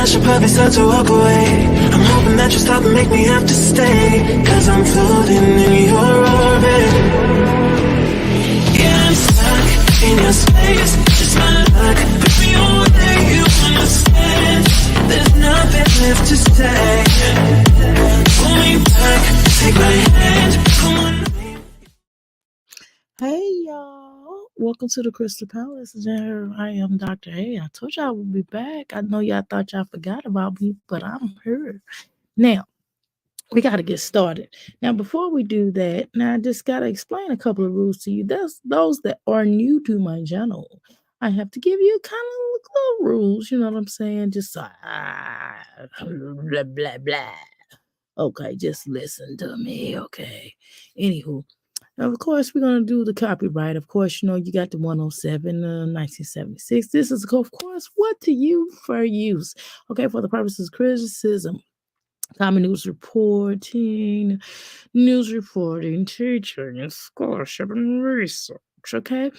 should probably start to walk away. I'm hoping that you stop and make me have to stay, 'cause I'm floating in your orbit. Yeah, I'm stuck in your space, just my luck. Push me away, you understand. There's nothing left to say. Pull me back, take my hand, come on. Hey y'all, welcome to the Crystal Palace. There I am, Dr. A. I told y'all I would be back. I know y'all thought y'all forgot about me, but I'm here. Now, we got to get started. Now, before we do that, now I just got to explain a couple of rules to you. That's those that are new to my channel. I have to give you kind of little rules, you know what I'm saying? Just blah, blah, blah. Okay, just listen to me, okay? Anywho, now, of course, we're going to do the copyright. Of course, you know, you got the 107, 1976. This is, of course, what to you for use. Okay, for the purposes of criticism, common news reporting, teaching, scholarship, and research. Okay.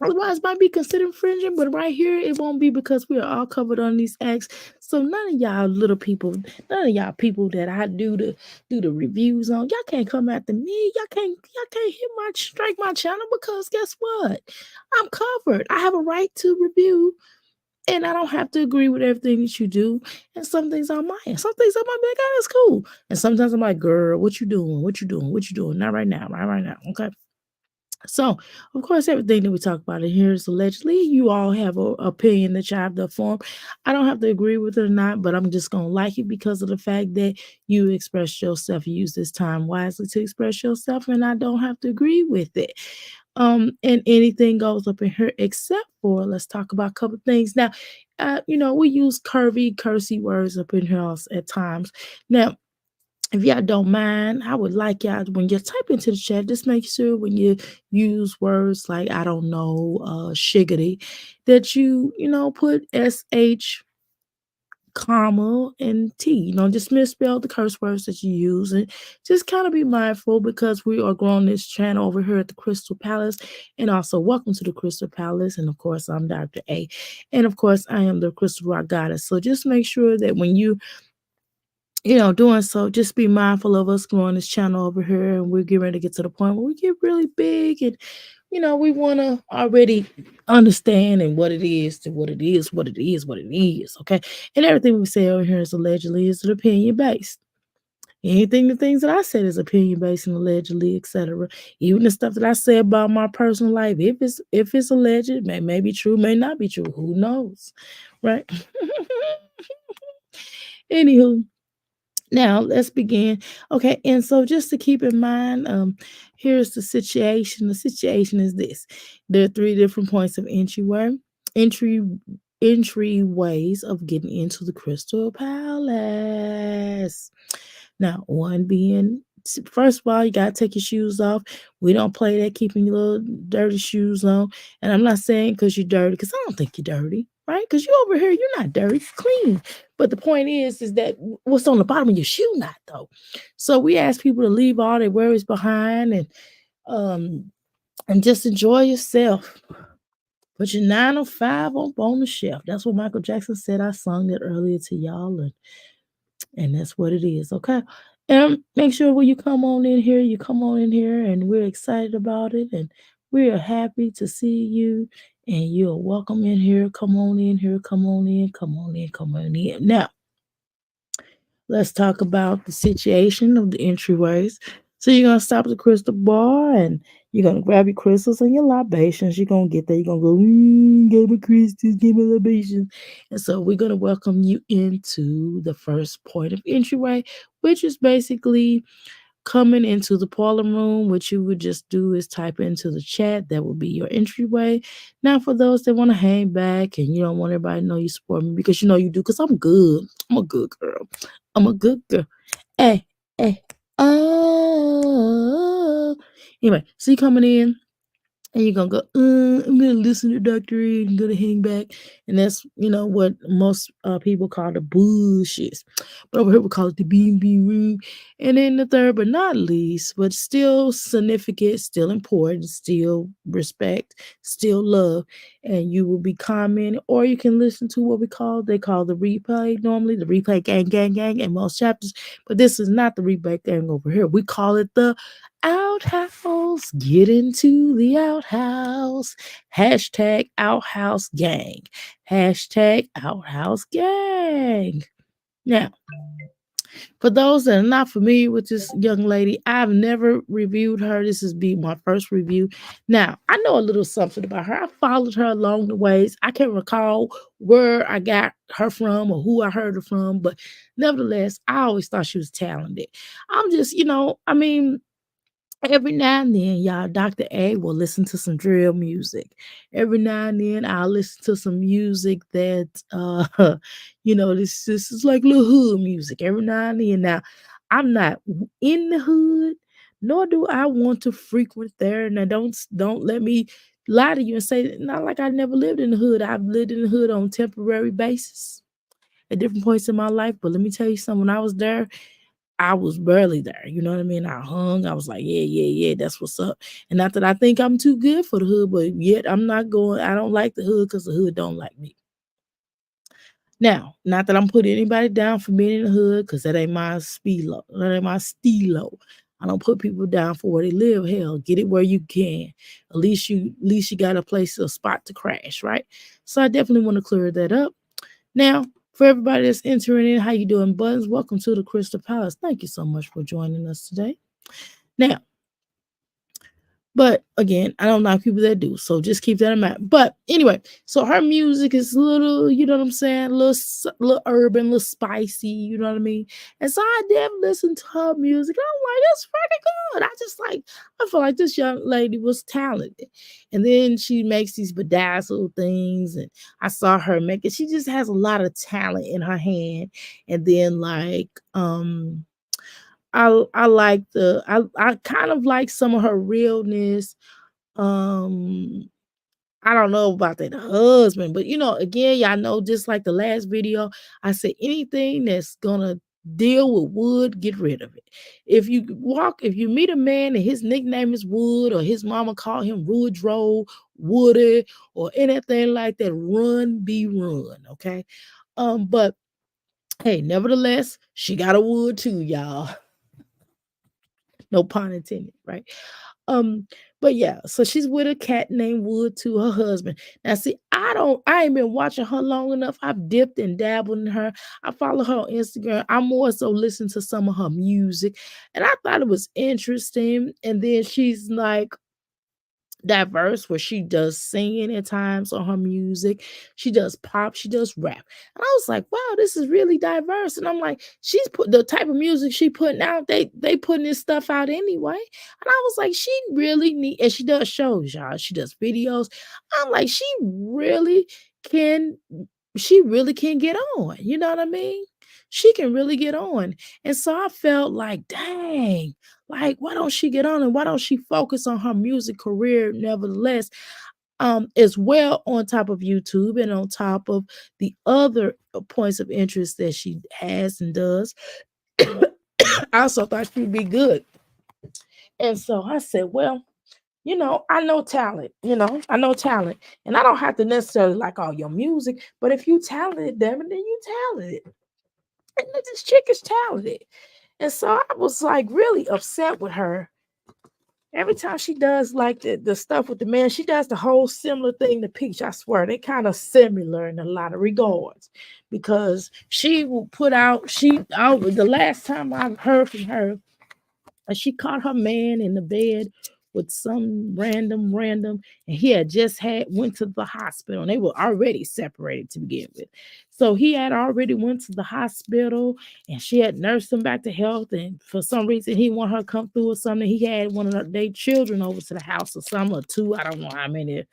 Otherwise, it might be considered infringing, but right here, it won't be because we are all covered on these acts. So none of y'all little people, none of y'all people that I do the reviews on, y'all can't come after me. Y'all can't strike my channel, because guess what? I'm covered. I have a right to review, and I don't have to agree with everything that you do. And some things I might. Some things I might be like, oh, that's cool. And sometimes I'm like, girl, what you doing? What you doing? What you doing? Not right now. Right now. Okay. So, of course, everything that we talk about in here is allegedly. You all have an opinion that you have to form. I don't have to agree with it or not, but I'm just going to like it because of the fact that you express yourself. You use this time wisely to express yourself, and I don't have to agree with it. And anything goes up in here except for, let's talk about a couple things. Now, we use cursy words up in here at times. Now, if y'all don't mind, I would like y'all, when you type into the chat, just make sure when you use words like, I don't know, shiggity, that you put SH, comma, and T. Just misspell the curse words that you use, and just kind of be mindful, because we are growing this channel over here at the Crystal Palace. And also, welcome to the Crystal Palace. And of course, I'm Dr. A. And of course, I am the Crystal Rock Goddess. So just make sure that when you doing so, just be mindful of us growing this channel over here, and we're getting ready to get to the point where we get really big, and we want to already understand and what it is, okay? And everything we say over here is allegedly is an opinion based. The things that I said is opinion based and allegedly, etc. Even the stuff that I say about my personal life, if it's alleged, may be true, may not be true. Who knows, right? Anywho. Now, let's begin. Okay, and so just to keep in mind, here's the situation. The situation is this. There are 3 different points of entryways of getting into the Crystal Palace. Now, one being, first of all, you got to take your shoes off. We don't play that keeping your little dirty shoes on. And I'm not saying because you're dirty, because I don't think you're dirty, right? Because you over here, you're not dirty, you're clean. But the point is that what's on the bottom of your shoe not, though. So we ask people to leave all their worries behind and just enjoy yourself. Put your 905 on the shelf. That's what Michael Jackson said. I sung it earlier to y'all, and that's what it is, okay? And make sure when you come on in here, and we're excited about it, and we are happy to see you, and you're welcome in here. Come on in here, come on in. Now, let's talk about the situation of the entryways. So you're going to stop at the crystal bar, and you're going to grab your crystals and your libations. You're going to get there. You're going to go, give me crystals, give me libations. And so we're going to welcome you into the first point of entryway, which is basically coming into the parlor room. What you would just do is type into the chat. That will be your entryway. Now, for those that want to hang back and you don't want everybody to know you support me, because you do, because I'm good. I'm a good girl. I'm a good girl. Hey. Oh. Anyway, so you coming in. and you're gonna go, I'm gonna listen to Dr. Reed and gonna hang back. And that's what most people call the bullshit. But over here we call it the beam beam room. And then the third but not least, but still significant, still important, still respect, still love. And you will be commenting, or you can listen to what they call the replay, normally the replay gang in most chapters. But this is not the replay gang over here. We call it the outhouse. Get into the outhouse. Hashtag outhouse gang. Hashtag outhouse gang. Now, for those that are not familiar with this young lady, I've never reviewed her. This is be my first review. Now, I know a little something about her. I followed her along the ways. I can't recall where I got her from or who I heard her from, but nevertheless, I always thought she was talented. I'm just, I mean, every now and then, y'all, Dr. A will listen to some drill music. Every now and then, I'll listen to some music that, this is like little hood music. Every now and then. Now, I'm not in the hood, nor do I want to frequent there. Now, don't let me lie to you and say not like I never lived in the hood. I've lived in the hood on temporary basis at different points in my life. But let me tell you something. When I was there, I was barely there. You know what I mean? I hung. I was like, yeah, yeah, yeah, that's what's up. And not that I think I'm too good for the hood, but yet I'm not going. I don't like the hood because the hood don't like me. Now, not that I'm putting anybody down for being in the hood, because that ain't my stilo. That ain't my stilo. I don't put people down for where they live. Hell, get it where you can. At least you got a spot to crash, right? So I definitely want to clear that up. Now, for everybody that's entering in, how you doing, Buttons? Welcome to the Crystal Palace. Thank you so much for joining us today. Now, but again, I don't like people that do, so just keep that in mind. But anyway, so her music is a little, you know what I'm saying, little urban, little spicy, you know what I mean. And so I did listen to her music. And I'm like, that's pretty good. I feel like this young lady was talented. And then she makes these bedazzled things, and I saw her make it. She just has a lot of talent in her hand. And then I like I kind of like some of her realness. Um, I don't know about that husband, but again, y'all know, just like the last video, I said anything that's gonna deal with wood, get rid of it. If you meet a man and his nickname is Wood, or his mama call him Woodrow, Woody, or anything like that, run, be run, okay? But hey, nevertheless, she got a wood too, y'all. No pun intended, right? Um, but yeah, so she's with a cat named Wood to her husband. Now, see, I ain't been watching her long enough. I've dipped and dabbled in her. I follow her on Instagram. I more so listen to some of her music, and I thought it was interesting. And then she's like diverse, where she does singing at times on her music. She does pop, she does rap. And I was like, wow, this is really diverse. And I'm like, she's put the type of music she putting out, they putting this stuff out anyway. And I was like, she really need, and she does shows, y'all. She does videos. I'm like, can she really can get on. You know what I mean? She can really get on. And so I felt like, dang, like, why don't she get on, and why don't she focus on her music career nevertheless, as well, on top of YouTube and on top of the other points of interest that she has and does. I also thought she'd be good. And so I said, well, I know talent, I know talent. And I don't have to necessarily like all your music, but if you talented, damn it, then you talented. And this chick is talented. And so I was like really upset with her. Every time she does like the stuff with the man, she does the whole similar thing to Peach. I swear they kind of similar in a lot of regards, because she will put out, the last time I heard from her, and she caught her man in the bed with some random, and he had just went to the hospital, and they were already separated to begin with. So he had already went to the hospital, and she had nursed him back to health. And for some reason, he wanted her to come through or something. He had one of their children over to the house, or some, or two. I don't know how many.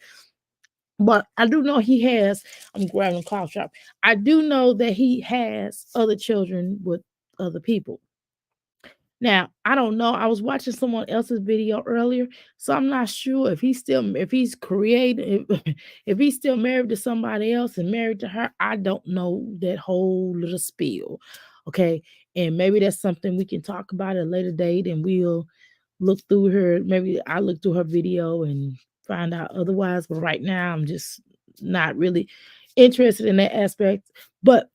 But I do know he has. I'm grabbing a cough shop. I do know that he has other children with other people. Now, I don't know. I was watching someone else's video earlier, so I'm not sure if he's creating if he's still married to somebody else and married to her. I don't know that whole little spiel. Okay. And maybe that's something we can talk about at a later date and we'll look through her. Maybe I look through her video and find out otherwise. But right now I'm just not really interested in that aspect. But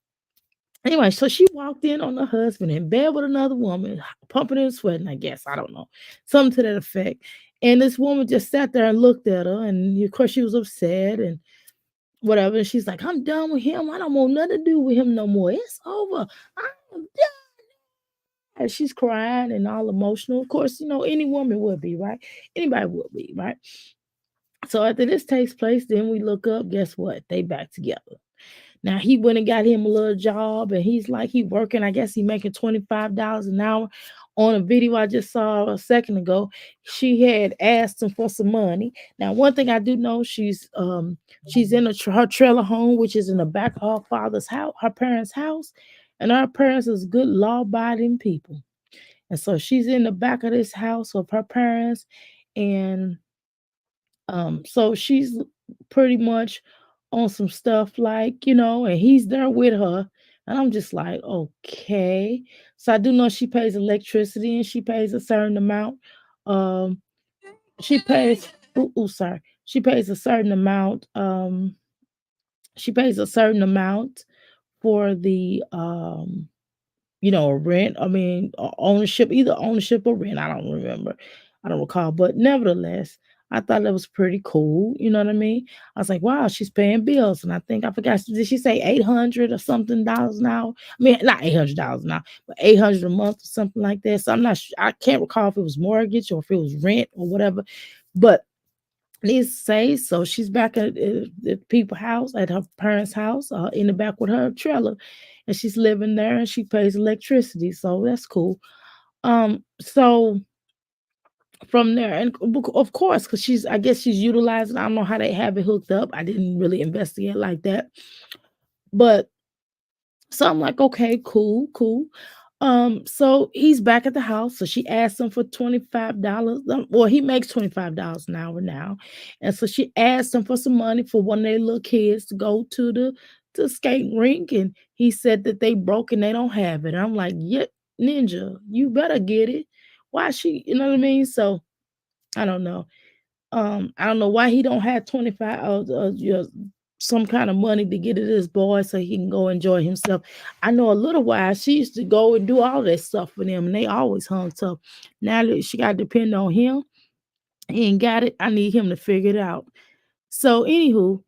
anyway, so she walked in on her husband in bed with another woman, pumping and sweating, I guess. I don't know. Something to that effect. And this woman just sat there and looked at her. And of course, she was upset and whatever. And she's like, I'm done with him. I don't want nothing to do with him no more. It's over. I'm done. And she's crying and all emotional. Of course, any woman would be, right? Anybody would be, right? So after this takes place, then we look up. Guess what? They back together. Now he went and got him a little job, and he's like he working. I guess he making $25 an hour. On a video I just saw a second ago, she had asked him for some money. Now, one thing I do know, she's in her trailer home, which is in the back of her father's house, her parents' house, and her parents is good law-abiding people, and so she's in the back of this house of her parents, and so she's pretty much on some stuff like, and he's there with her. And I'm just like, okay. So I do know she pays electricity and she pays a certain amount. Um, she pays, sorry. She pays a certain amount. She pays a certain amount for the rent. I mean, ownership, either ownership or rent. I don't remember. I don't recall. But nevertheless, I thought that was pretty cool. You know what I mean? I was like, wow, she's paying bills. And I forgot, did she say 800 or something dollars now? I mean, not $800 now, but 800 a month or something like that. So I'm not sure. I can't recall if it was mortgage or if it was rent or whatever. But needs to say, so she's back at the people house, at her parents' house, in the back with her trailer, and she's living there, and she pays electricity, so that's cool. So from there, and of course, because I guess she's utilizing. I don't know how they have it hooked up. I didn't really investigate like that, but so I'm like, okay, cool, cool. So he's back at the house. So she asked him for $25. Well, he makes $25 an hour now. And so she asked him for some money for one of their little kids to go to the skating rink. And he said that they broke and they don't have it. And I'm like, yeah, ninja, you better get it. Why she, you know what I mean? So I don't know. I don't know why he don't have 25 some kind of money to get to this boy so he can go enjoy himself. I know a little while she used to go and do all that stuff for them and they always hung tough. Now that she got to depend on him, he ain't got it. I need him to figure it out. So anywho,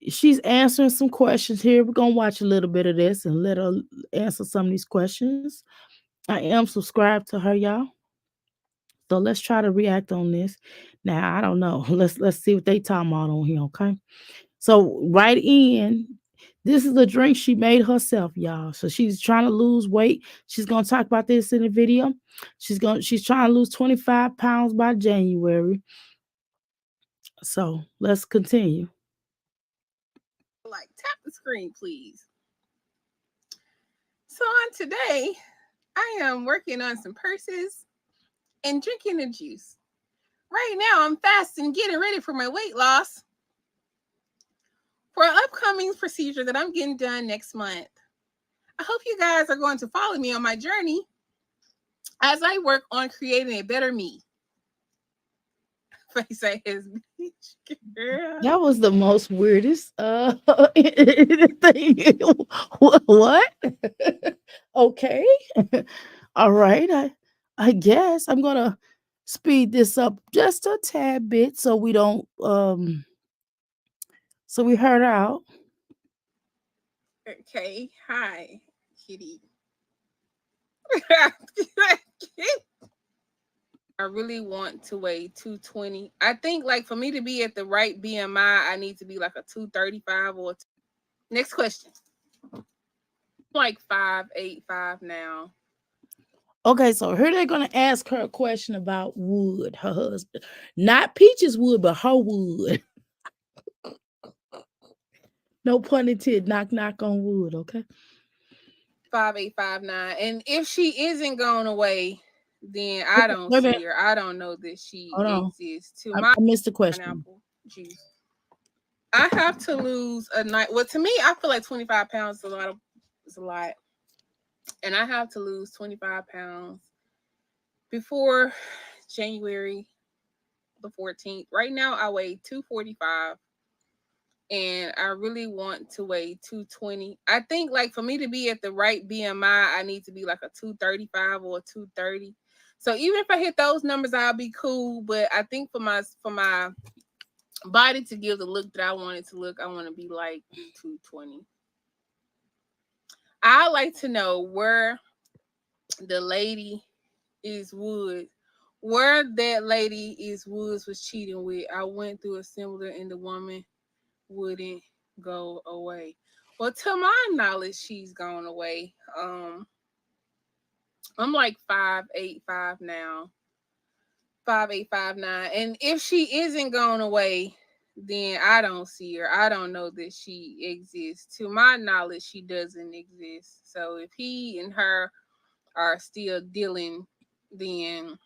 she's answering some questions here. We're gonna watch a little bit of this and let her answer some of these questions. I am subscribed to her, y'all. So let's try to react on this. Now I don't know. Let's see what they talking about on here, okay? So right in, this is a drink she made herself, y'all. So she's trying to lose weight. She's gonna talk about this in the video. She's trying to lose 25 pounds by January. So let's continue. Like, tap the screen, please. So on today, I am working on some purses and drinking a juice. Right now, I'm fasting, getting ready for my weight loss for an upcoming procedure that I'm getting done next month. I hope you guys are going to follow me on my journey as I work on creating a better me. Face ass bitch, girl. That was the most weirdest thing. What? Okay. All right. I guess I'm gonna speed this up just a tad bit so we don't so we heard out. Okay, hi, kitty. I really want to weigh 220. I think like for me to be at the right BMI, I need to be like a 235 or next question. Like 5'8", 5 now. Okay, so here they're gonna ask her a question about Wood, her husband. Not Peach's Wood, but her Wood. No pun intended. Knock knock on wood, okay? 5'8", 5'9". And if she isn't going away, then I don't Wait a see minute. her. I don't know that Hold she on. exists. To I my missed the question. pineapple juice, I have to lose a night. Well, to me, I feel like 25 pounds is a lot. Is a lot, and I have to lose 25 pounds before January the 14th. Right now, I weigh 245, and I really want to weigh 220. I think like for me to be at the right BMI, I need to be like a 235 or a 230. So even if I hit those numbers, I'll be cool. But I think for my body to give the look that I want it to look, I want to be like 220. I like to know where the lady is Woods, where that lady is Woods was cheating with. I went through a similar, and the woman wouldn't go away. Well, to my knowledge, she's gone away. I'm like 5'8", 5 now, 5'8", 5'9", and if she isn't gone away, then I don't see her. I don't know that she exists. To my knowledge, she doesn't exist. So if he and her are still dealing, then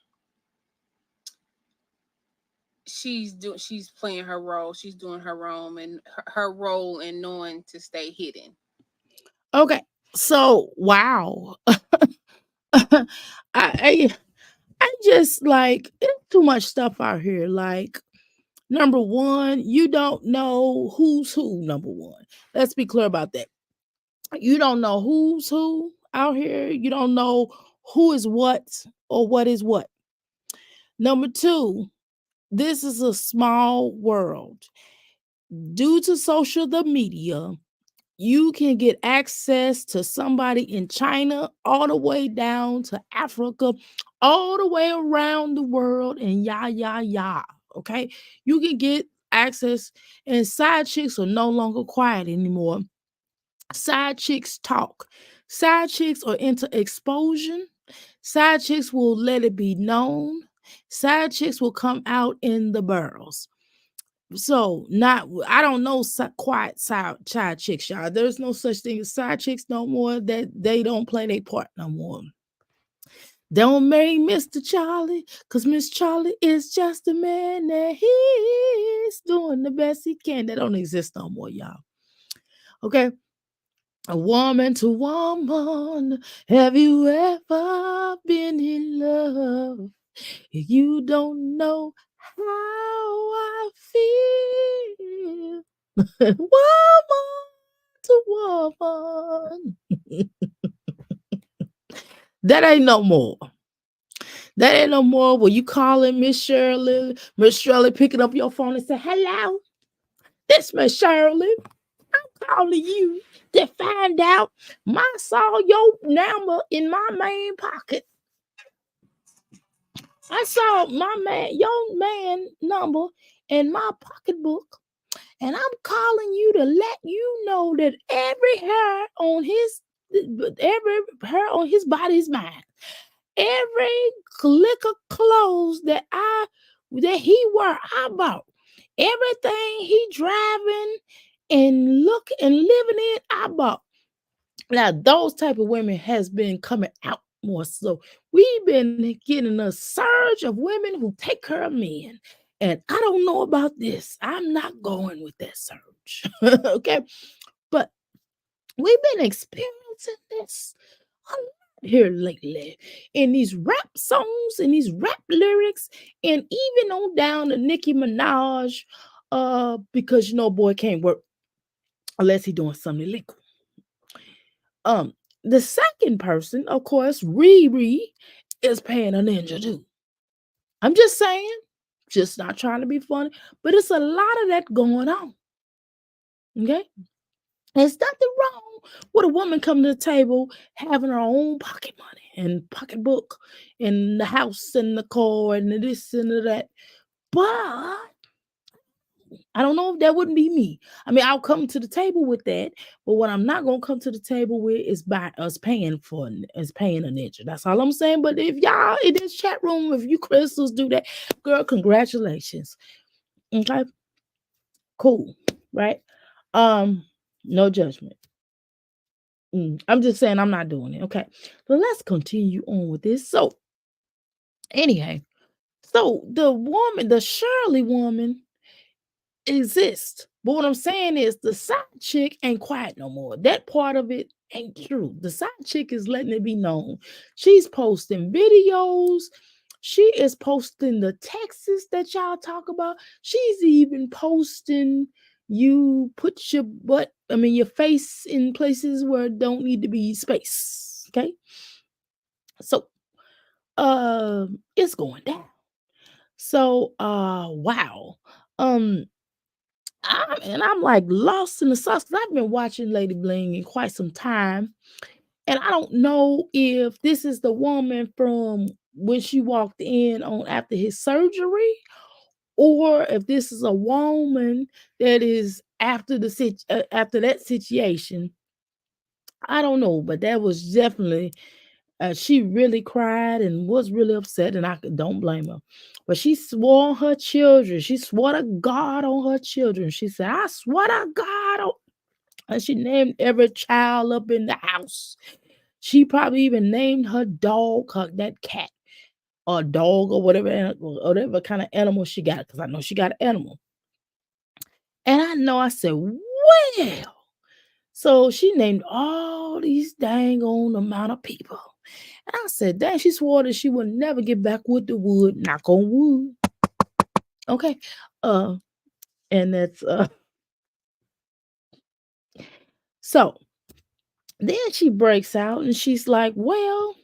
she's playing her role. She's doing her role, and her role in knowing to stay hidden. Okay. So wow. I I just like it's too much stuff out here. Like number one, you don't know who's who. Number one, let's be clear about that. You don't know who's who out here. You don't know who is what or what is what. Number two, this is a small world. Due to social the media, you can get access to somebody in China all the way down to Africa, all the way around the world, and yah. Okay, you can get access, and side chicks are no longer quiet anymore. Side chicks talk. Side chicks are into exposure. Side chicks will let it be known. Side chicks will come out in the barrels. So not I don't know quiet side chicks, y'all. There's no such thing as side chicks no more. That they don't play their part no more. Don't marry Mr. Charlie, cause Miss Charlie is just a man that he's doing the best he can. That don't exist no more, y'all. Okay. A woman to woman, have you ever been in love? You don't know how I feel. Woman to woman. That ain't no more. That ain't no more where you calling Miss Shirley picking up your phone and say, hello, this Miss Shirley. I'm calling you to find out I saw your number in my main pocket. I saw your man number in my pocketbook, and I'm calling you to let you know that every hair on his body is mine. Every click of clothes that he wear, I bought. Everything he driving and look and living in, I bought. Now, those type of women has been coming out more. So we've been getting a surge of women who take care of men. And I don't know about this. I'm not going with that surge. Okay. But we've been experiencing this a lot here lately in these rap songs and these rap lyrics, and even on down to Nicki Minaj, because boy can't work unless he doing something illegal. The second person, of course, Riri, is paying a ninja too. I'm just saying, just not trying to be funny, but it's a lot of that going on. Okay? There's nothing wrong with a woman coming to the table having her own pocket money and pocketbook and the house and the car and the this and the that. But I don't know if that wouldn't be me. I mean, I'll come to the table with that, but what I'm not gonna come to the table with is by us paying a ninja. That's all I'm saying. But if y'all in this chat room, if you crystals do that, girl, congratulations. Okay, cool, right? No judgment. I'm just saying I'm not doing it. Okay, but let's continue on with this. So Anyway, so the woman, the Shirley woman, exist. But what I'm saying is the side chick ain't quiet no more. That part of it ain't true. The side chick is letting it be known. She's posting videos. She is posting the texts that y'all talk about. She's even posting you put your butt, I mean your face in places where it don't need to be space. Okay. So it's going down. So wow. Um I'm like lost in the sauce because I've been watching Lady Bling in quite some time, and I don't know if this is the woman from when she walked in on after his surgery, or if this is a woman that is after after that situation. I don't know, but that was definitely she really cried and was really upset, and don't blame her. But she swore on her children. She swore to God on her children. She said, "I swear to God," and she named every child up in the house. She probably even named her dog, that cat, or dog, or whatever kind of animal she got, because I know she got an animal. And I know I said, well, so she named all these dang on amount of people. And I said, dang, she swore that she would never get back with the wood. Knock on wood. Okay. Uh, and that's so then she breaks out and she's like, well,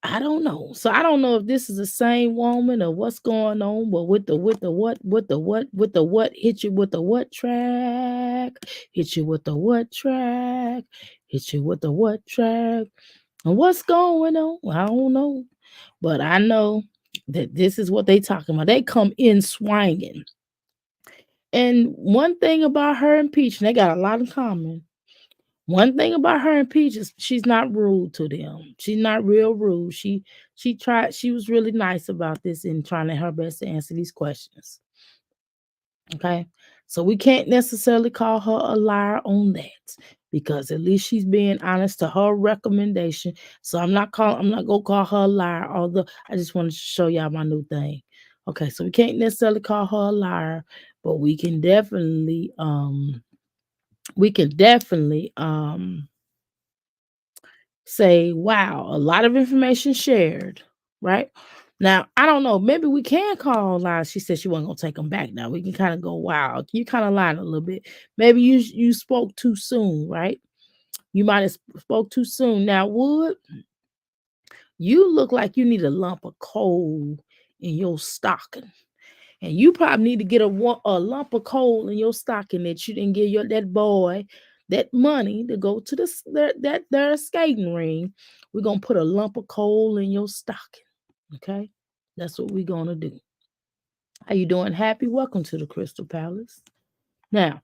I don't know. So I don't know if this is the same woman or what's going on, but with the what hit you with the what track, hit you with the what track, hit you with the what track, and what's going on? I don't know, but I know that this is what they talking about. They come in swinging, and one thing about her and Peach, and they got a lot in common. One thing about her and Peach is she's not rude to them. She's not real rude. She was really nice about this and trying her best to answer these questions. Okay. So we can't necessarily call her a liar on that because at least she's being honest to her recommendation. So I'm not gonna call her a liar, although I just wanted to show y'all my new thing. Okay, so we can't necessarily call her a liar, but we can definitely say, wow, a lot of information shared, right? Now, I don't know. Maybe we can call lies. She said she wasn't gonna take them back. Now we can kind of go, wow, you kind of lied a little bit. Maybe you spoke too soon, right? You might have spoke too soon. Now, Wood, you look like you need a lump of coal in your stocking. And you probably need to get a lump of coal in your stocking that you didn't give that boy that money to go to their skating ring. We're gonna put a lump of coal in your stocking. Okay, that's what we're gonna do. How you doing? Happy? Welcome to the Crystal Palace. Now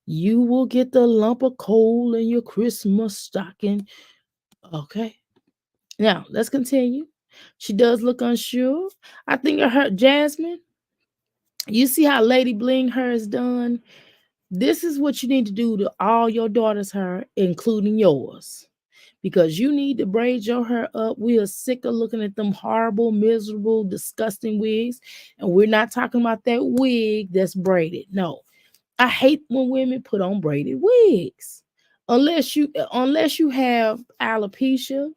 you will get the lump of coal in your Christmas stocking. Okay. Now let's continue. She does look unsure. I think it hurt Jasmine. You see how Lady Bling her is done? This is what you need to do to all your daughters' hair, including yours. Because you need to braid your hair up. We are sick of looking at them horrible, miserable, disgusting wigs. And we're not talking about that wig that's braided. No. I hate when women put on braided wigs. Unless you have alopecia.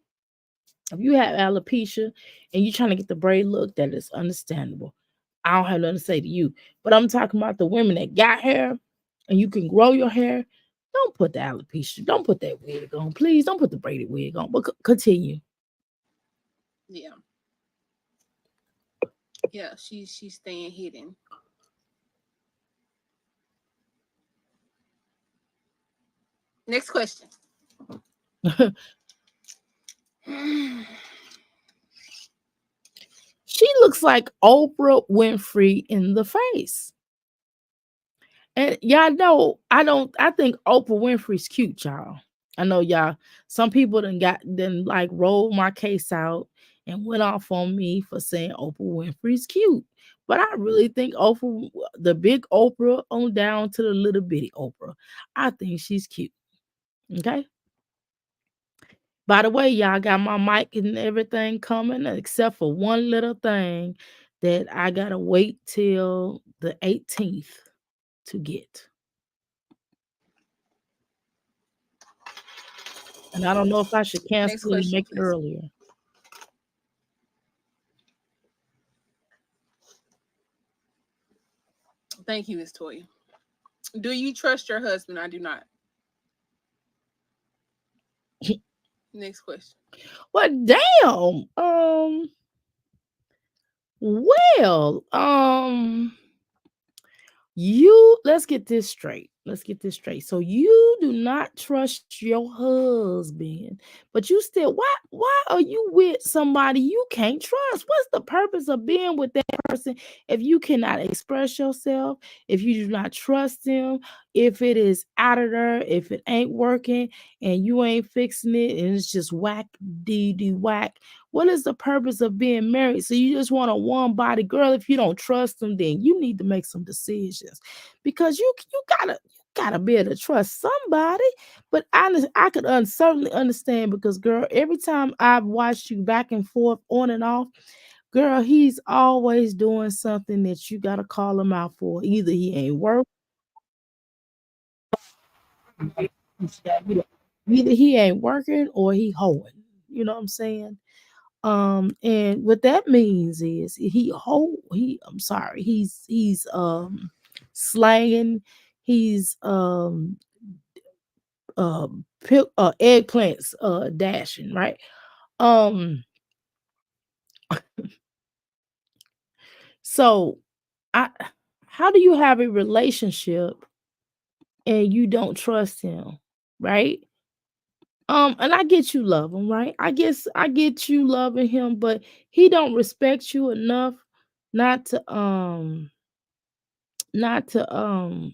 If you have alopecia and you're trying to get the braid look, that is understandable. I don't have nothing to say to you. But I'm talking about the women that got hair and you can grow your hair. Don't put the alopecia. Don't put that wig on. Please don't put the braided wig on. But continue. Yeah. Yeah, she's staying hidden. Next question. She looks like Oprah Winfrey in the face. And y'all know, I think Oprah Winfrey's cute, y'all. I know y'all, some people then like rolled my case out and went off on me for saying Oprah Winfrey's cute. But I really think Oprah, the big Oprah on down to the little bitty Oprah, I think she's cute. Okay. By the way, y'all got my mic and everything coming, except for one little thing that I gotta wait till the 18th to get. And I don't know if I should Next cancel it and question, make it please. earlier. Thank you, Miss Toya. Do you trust your husband? I do not. Next question. Well, damn. Well, you let's get this straight. Let's get this straight. So you do not trust your husband, but you still why are you with somebody you can't trust? What's the purpose of being with that person if you cannot express yourself, if you do not trust them, if it is out of there, if it ain't working and you ain't fixing it and it's just whack dee whack. What is the purpose of being married? So you just want a one body girl. If you don't trust them, then you need to make some decisions because you gotta be able to trust somebody. But I could certainly understand because girl, every time I've watched you back and forth on and off, girl, he's always doing something that you gotta call him out for. Either he ain't working, either he ain't working or he hoeing. You know what I'm saying? And what that means is I'm sorry, he's slanging, he's eggplants dashing, right? Um, so I how do you have a relationship and you don't trust him, right? And I get you love him, right? I get you loving him, but he don't respect you enough not to not to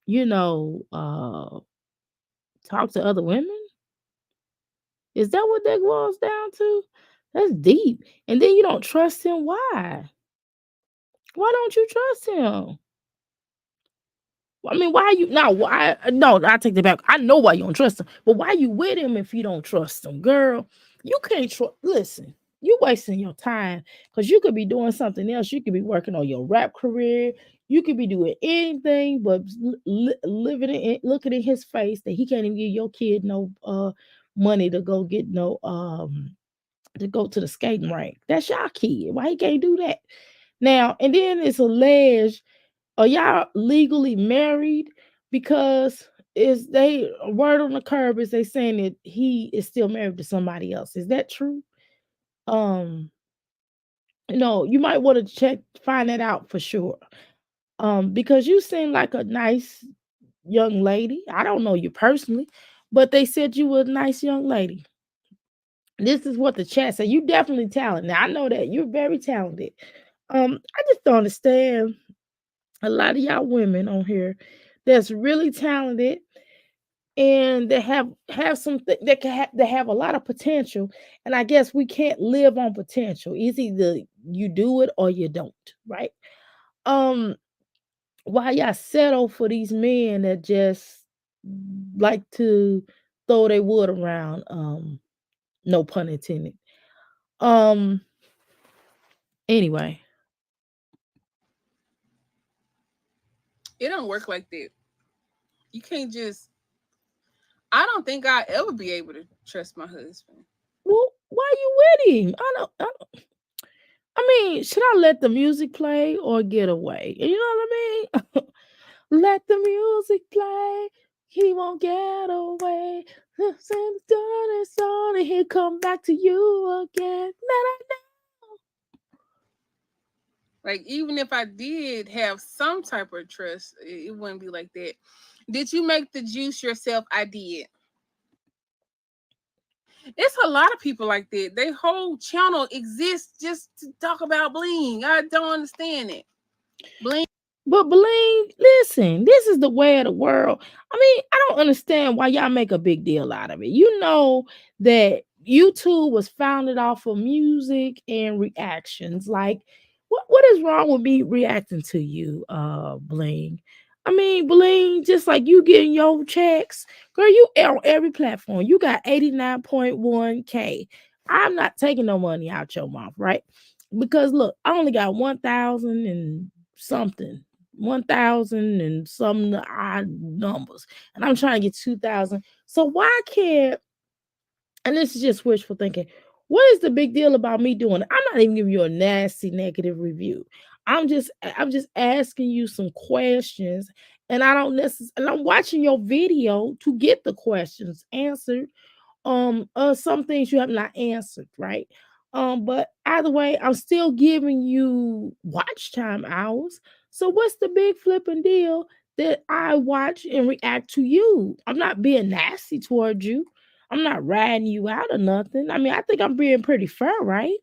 you know talk to other women. Is that what that boils down to? That's deep. And then you don't trust him. Why don't you trust him? I mean, why you now? Why? No, I take that back. I know why you don't trust him, but why you with him if you don't trust him, girl? You can't trust. Listen, you wasting your time because you could be doing something else. You could be working on your rap career. You could be doing anything but living in, looking in his face that he can't even give your kid no money to go get no to go to the skating rink. That's your kid. Why he can't do that now? And then it's alleged are y'all legally married? Because is they word on the curb is they saying that he is still married to somebody else. Is that true? Um, you might want to find that out for sure. Because you seem like a nice young lady. I don't know you personally, but they said you were a nice young lady. This is what the chat said. You definitely talented. Now I know that you're very talented. I just don't understand a lot of y'all women on here that's really talented and they have something that they have a lot of potential, and I guess we can't live on potential. It's either you do it or you don't, right? um why y'all settle for these men that just like to throw their wood around, no pun intended. um anyway. It don't work like that. You can't just. I don't think I'll ever be able to trust my husband. Well, why you with him? I mean, should I let the music play or get away? You know what I mean? Let the music play. He won't get away. It's done, it's on, and he'll come back to you again. Like, even if I did have some type of trust, it wouldn't be like that. Did you make the juice yourself? I did. It's a lot of people like that. Their whole channel exists just to talk about bling. I don't understand it. Bling. But Bling, listen, this is the way of the world. I mean, I don't understand why y'all make a big deal out of it. You know that YouTube was founded off of music and reactions. Like, what is wrong with me reacting to you, Bling? I mean, Bling, just like you getting your checks, girl, you on every platform. You got 89.1K. I'm not taking no money out your mouth, right? Because look, I only got 1,000 and something. 1,000 and some odd numbers. And I'm trying to get 2,000. So why can't, and this is just wishful thinking. What is the big deal about me doing it? I'm not even giving you a nasty negative review. I'm just asking you some questions, and I don't necessarily, and I'm watching your video to get the questions answered. Some things you have not answered, right? But either way, I'm still giving you watch time hours. So what's the big flipping deal that I watch and react to you? I'm not being nasty towards you. I'm not riding you out or nothing. I mean, I think I'm being pretty fair, right?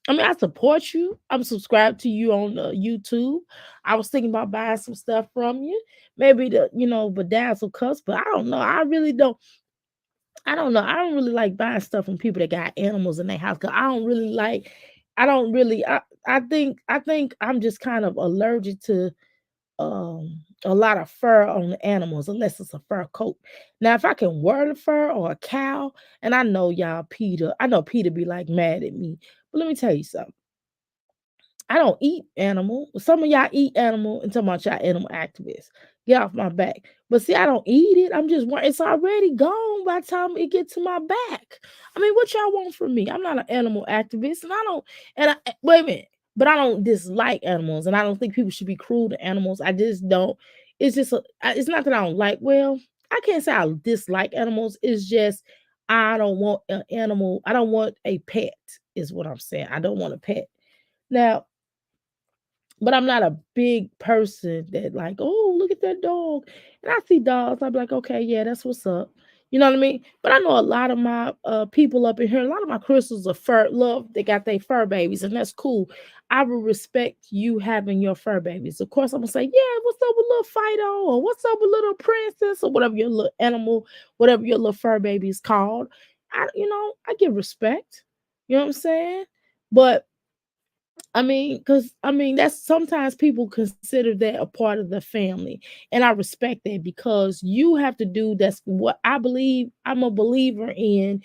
I mean, I support you. I'm subscribed to you on YouTube. I was thinking about buying some stuff from you. Maybe the bedazzle cups, but I don't know. I don't know. I don't really like buying stuff from people that got animals in their house. Cause I don't really like. I don't really. I think I'm just kind of allergic to a lot of fur on the animals unless it's a fur coat. Now, if I can wear the fur or a cow, and I know Peter be like mad at me, but let me tell you something. I don't eat animal. Some of y'all eat animal and talking about y'all animal activists. Get off my back. But see, I don't eat it. It's already gone by the time it gets to my back. I mean, what y'all want from me? I'm not an animal activist, and I don't. Wait a minute. But I don't dislike animals, and I don't think people should be cruel to animals. I just don't. It's not that I don't like. Well, I can't say I dislike animals. It's just I don't want an animal. I don't want a pet. Is what I'm saying. I don't want a pet. Now, but I'm not a big person that like, oh, look at that dog. And I see dogs, I'm like, okay, yeah, that's what's up. You know what I mean? But I know a lot of my people up in here, a lot of my crystals are fur love, they got their fur babies, and that's cool. I will respect you having your fur babies. Of course, I'm gonna say, yeah, what's up with little Fido, or what's up with little princess, or whatever your little animal, whatever your little fur baby is called. I give respect. You know what I'm saying? But that's sometimes people consider that a part of the family. And I respect that because you have to do that's what I believe. I'm a believer in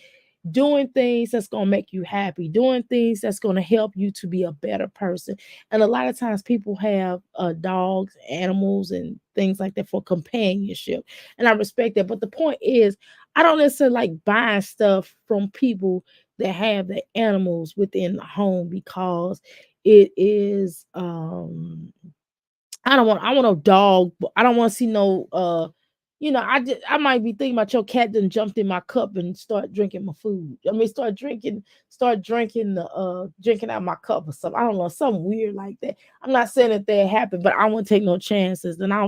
doing things that's going to make you happy, doing things that's going to help you to be a better person. And a lot of times people have dogs, animals, and things like that for companionship. And I respect that. But the point is, I don't necessarily like buying stuff from people that have the animals within the home because it is I want a dog. I don't want to see no I might be thinking about your cat done jumped in my cup and start drinking my food. I mean start drinking drinking out my cup or something. I don't know, something weird like that. I'm not saying that happened, but I won't take no chances. And I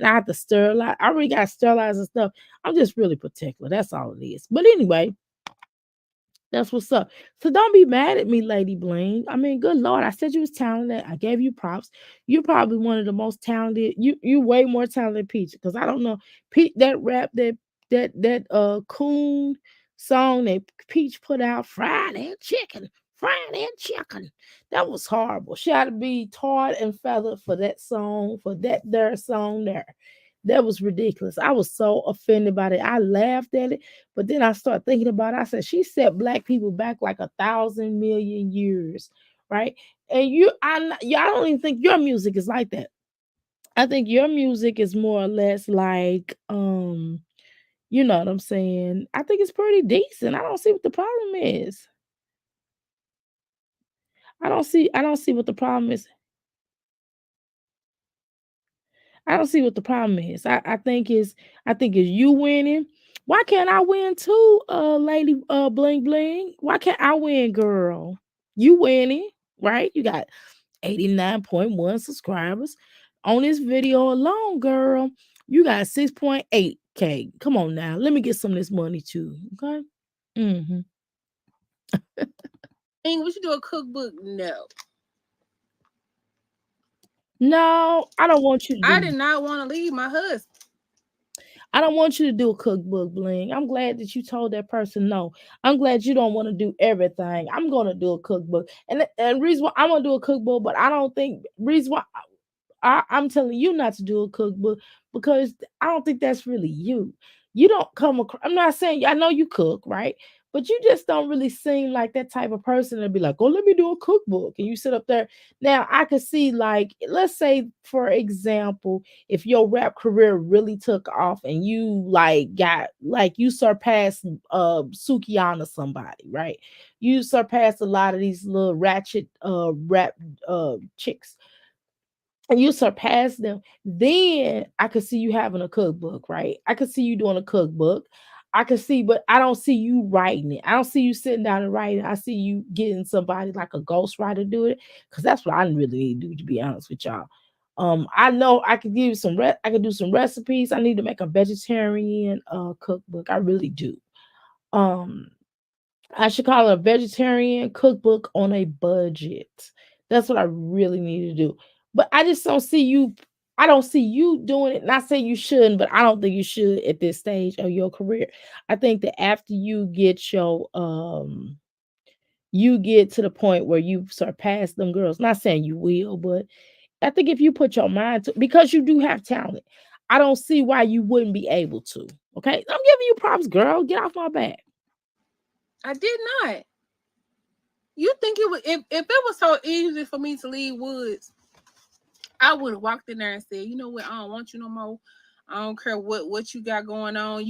have to sterilize. I already got sterilized and stuff. I'm just really particular. That's all it is. But anyway, that's what's up. So don't be mad at me, Lady Bling. I mean, good Lord, I said you was talented. I gave you props. You're probably one of the most talented. You way more talented than Peach. Because I don't know. Peach that rap that coon song that Peach put out, fried and chicken. That was horrible. She had to be tarred and feathered for that song, for that there song there. That was ridiculous. I was so offended by it. I laughed at it. But then I started thinking about it. I said, she set black people back like 1,000 million years, right? And I don't even think your music is like that. I think your music is more or less like, you know what I'm saying? I think it's pretty decent. I don't see what the problem is. I don't see what the problem is. I don't see what the problem is. I think is you winning. Why can't I win too, lady bling bling? Why can't I win, girl? You winning, right? You got 89.1 subscribers on this video alone, girl. You got 6.8K. Come on now. Let me get some of this money too. Okay. hmm Hey, we should do a cookbook. No, No, I don't want you to I do. did not want to leave my husband. I don't want you to do a cookbook, Bling. I'm glad that you told that person no. I'm glad you don't want to do everything. I'm gonna do a cookbook, and reason why I'm gonna do a cookbook, but I don't think reason why I'm telling you not to do a cookbook because I don't think that's really you. You don't come across, I'm not saying, I know you cook, right? But you just don't really seem like that type of person to be like, oh, let me do a cookbook. And you sit up there. Now, I could see, like, let's say, for example, if your rap career really took off and you like got like you surpassed Sukiana somebody, right? You surpassed a lot of these little ratchet rap chicks and you surpass them, then I could see you having a cookbook, right? I could see you doing a cookbook. I could see, but I don't see you writing it. I don't see you sitting down and writing. I see you getting somebody like a ghostwriter do it, because that's what I really need to do, to be honest with y'all. I know I could give you some I could do some recipes. I need to make a vegetarian cookbook. I really do. Um, I should call it a vegetarian cookbook on a budget. That's what I really need to do. But I just don't see you. I don't see you doing it. Not saying you shouldn't, but I don't think you should at this stage of your career. I think that after you get to the point where you surpass them girls. Not saying you will, but I think if you put your mind to, because you do have talent, I don't see why you wouldn't be able to. Okay, I'm giving you props, girl. Get off my back. I did not. You think it would if it was so easy for me to leave Woods, I would have walked in there and said, you know what, I don't want you no more. I don't care what you got going on.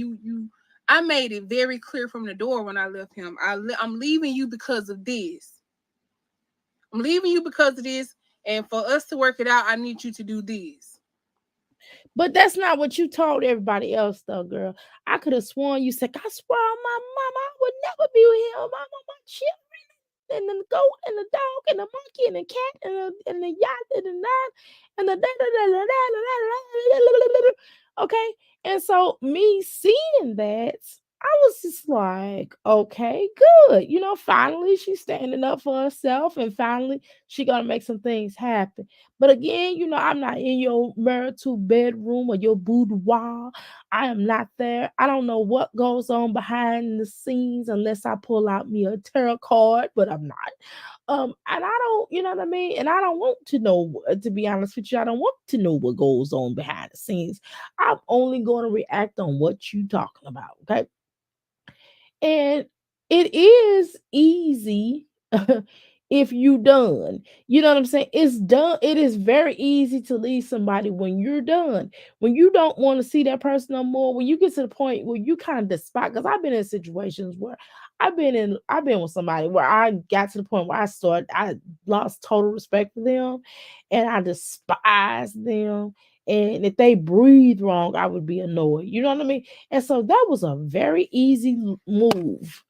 I made it very clear from the door when I left him. I'm leaving you because of this. I'm leaving you because of this. And for us to work it out, I need you to do this. But that's not what you told everybody else, though, girl. I could have sworn you said, I swear on my mama, I would never be with him. My children, and the goat, and the dog, and the monkey, and the cat, and the yacht, and the nine, and the okay. And so me seeing that, I was just like, okay, good. You know, finally she's standing up for herself, and finally she gonna make some things happen. But again, you know, I'm not in your marital bedroom or your boudoir. I am not there. I don't know what goes on behind the scenes unless I pull out me a tarot card, but I'm not. And I don't, you know what I mean? And I don't want to know, to be honest with you, I don't want to know what goes on behind the scenes. I'm only going to react on what you talking about, okay? And it is easy if you done. You know what I'm saying? It's done. It is very easy to leave somebody when you're done. When you don't want to see that person no more, when you get to the point where you kind of despise, because I've been in situations where I've been with somebody where I got to the point where I lost total respect for them and I despise them. And if they breathe wrong, I would be annoyed. You know what I mean? And so that was a very easy move.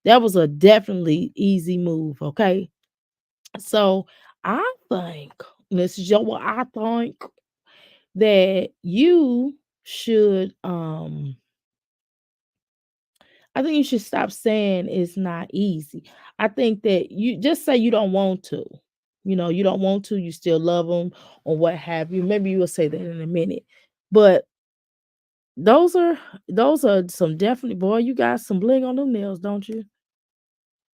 That was a definitely easy move. Okay. So I think, this is what I think, that you should I think you should stop saying it's not easy. I think that you just say you don't want to. You know, you don't want to, you still love them or what have you. Maybe you will say that in a minute. But those are some definitely, boy, you got some bling on them nails, don't you?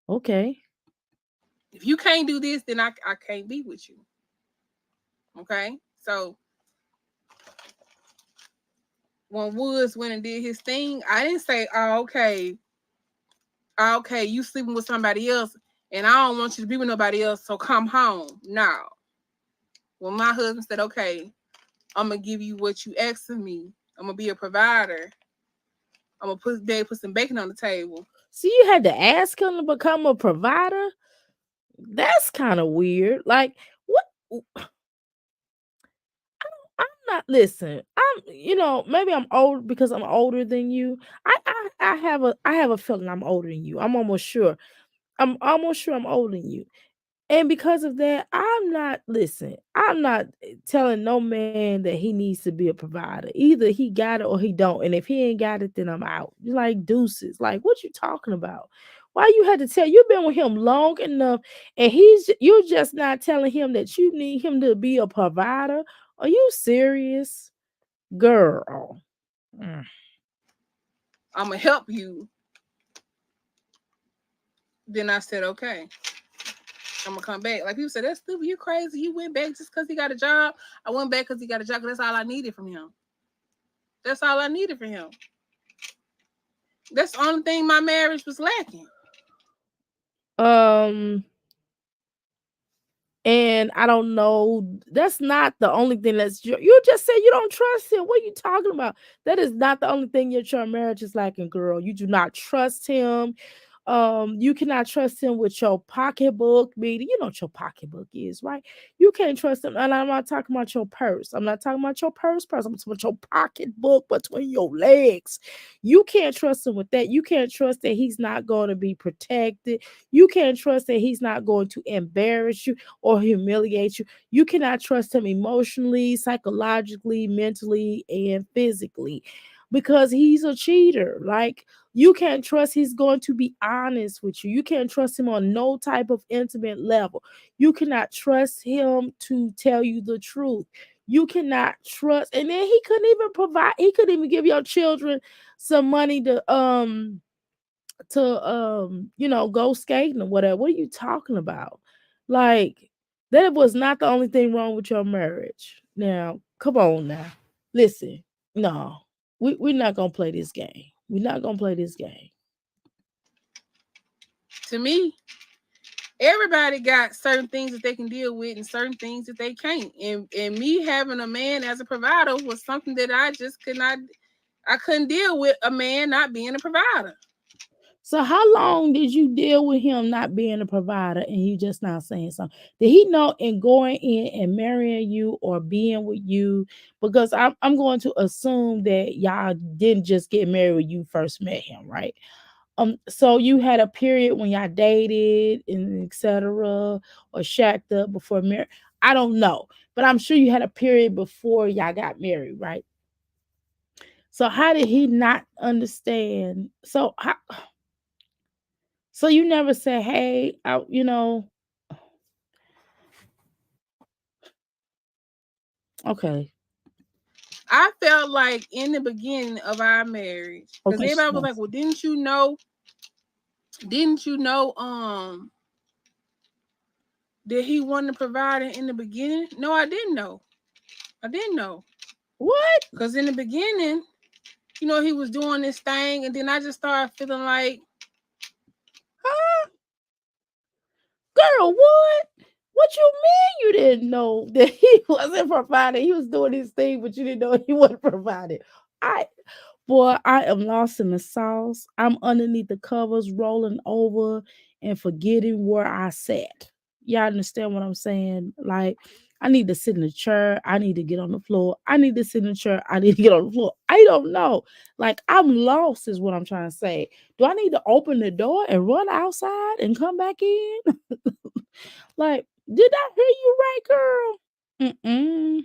Okay. If you can't do this, then I can't be with you. Okay? So when Woods went and did his thing, I didn't say, okay, you sleeping with somebody else, and I don't want you to be with nobody else, so come home. No. When my husband said, okay, I'm gonna give you what you asked of me, I'm gonna be a provider, I'm gonna put some bacon on the table. See, you had to ask him to become a provider. That's kind of weird. Like, what? I'm not, listen. You know, maybe I'm old because I'm older than you. I have a feeling I'm older than you. I'm almost sure. I'm almost sure I'm older than you. And because of that, I'm not telling no man that he needs to be a provider. Either he got it or he don't. And if he ain't got it, then I'm out. You're like deuces. Like, what you talking about? Why you had to tell, you've been with him long enough and you're just not telling him that you need him to be a provider? Are you serious? Girl. Mm. I'm gonna help you. Then I said, okay, I'm gonna come back. Like people said, that's stupid. You crazy. You went back just because he got a job. I went back because he got a job. Cause that's all I needed from him. That's all I needed from him. That's the only thing my marriage was lacking. Um, and I don't know. That's not the only thing you just said you don't trust him. What are you talking about? That is not the only thing your marriage is lacking, girl. You do not trust him. You cannot trust him with your pocketbook, meaning you know what your pocketbook is, right? You can't trust him. And I'm not talking about your purse. I'm not talking about your purse. I'm talking about your pocketbook between your legs. You can't trust him with that. You can't trust that he's not going to be protected. You can't trust that he's not going to embarrass you or humiliate you. You cannot trust him emotionally, psychologically, mentally, and physically because he's a cheater. Like, you can't trust he's going to be honest with you. You can't trust him on no type of intimate level. You cannot trust him to tell you the truth. You cannot trust, and then he couldn't even provide, he couldn't even give your children some money to go skating or whatever. What are you talking about? Like, that was not the only thing wrong with your marriage. Now, come on now. Listen, no. We're not gonna play this game. We're not gonna play this game. To me, everybody got certain things that they can deal with and certain things that they can't. And me having a man as a provider was something that I just could not. I couldn't deal with a man not being a provider. So how long did you deal with him not being a provider and you just not saying something? Did he know in going in and marrying you or being with you? Because I'm going to assume that y'all didn't just get married when you first met him, right? So you had a period when y'all dated and etc. or shacked up before marriage. I don't know, but I'm sure you had a period before y'all got married, right? So how did he not understand? So you never said, "Hey, okay, I felt like in the beginning of our marriage, because okay, everybody was like, "Well, didn't you know? Didn't you know? Did he want to provide it in the beginning?" No, I didn't know. I didn't know. What? Because in the beginning, he was doing this thing, and then I just started feeling like, Huh? Girl, what? What you mean you didn't know that he wasn't providing? He was doing his thing, but you didn't know he wasn't providing. I Boy, I am lost in the sauce. I'm underneath the covers, rolling over and forgetting where I sat. Y'all understand what I'm saying? Like, I need to sit in the chair. I need to get on the floor. I need to sit in the chair. I need to get on the floor. I don't know. Like, I'm lost, is what I'm trying to say. Do I need to open the door and run outside and come back in? Like, did I hear you right, girl? Mm-mm.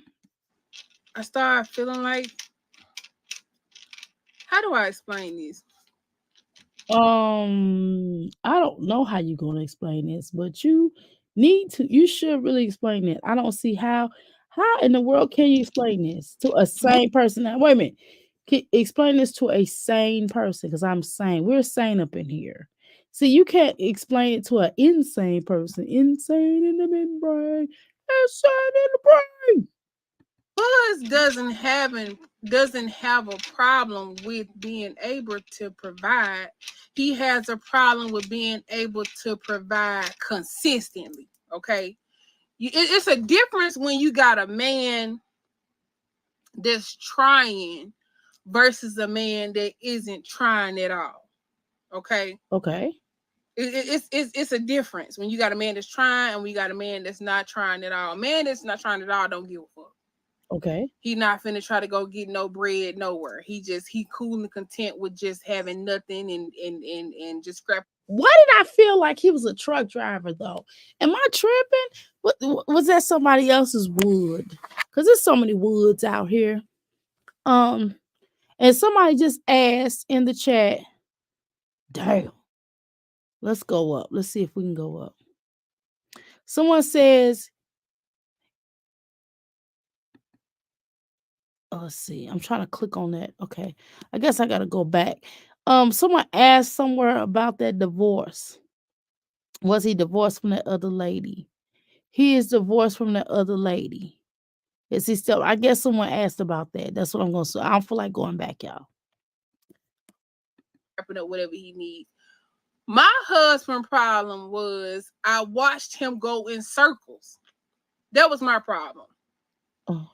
I started feeling like, how do I explain this? I don't know how you're gonna explain this, but you should really explain it. I don't see how in the world can you explain this to a sane person. Now, wait a minute. Explain this to a sane person because I'm sane. We're sane up in here. See, you can't explain it to an insane person. Insane in the midbrain. Insane in the brain. Buzz doesn't have a problem with being able to provide. He has a problem with being able to provide consistently. Okay, it's a difference when you got a man that's trying versus a man that isn't trying at all. Okay, Okay. it's a difference when you got a man that's trying and we got a man that's not trying at all. A man that's not trying at all don't give a fuck. Okay. He not finna try to go get no bread nowhere. He cool and content with just having nothing and just scrap. Why did I feel like he was a truck driver though? Am I tripping? Was that somebody else's wood? Because there's so many woods out here. Um, and somebody just asked in the chat, damn, let's go up. Let's see if we can go up. Someone says, let's see. I'm trying to click on that. Okay. I guess I gotta go back. Someone asked somewhere about that divorce. Was he divorced from that other lady? He is divorced from that other lady. Is he still? I guess someone asked about that. That's what I'm gonna say. I don't feel like going back, y'all. Wrapping up whatever he needs. My husband problem was I watched him go in circles. That was my problem. Oh.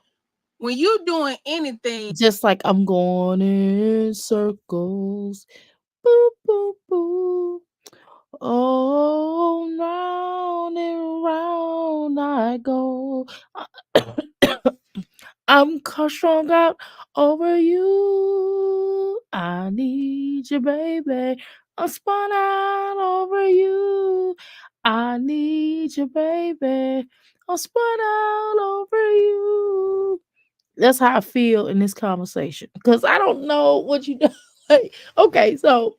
When you doing anything, Just like I'm going in circles. Boop, boop, boop. Oh, round and round I go. I'm strung out over you. I need you, baby. I'm spun out over you. I need you, baby. I'm spun out over you. That's how I feel in this conversation because I don't know what you do. Like, okay, so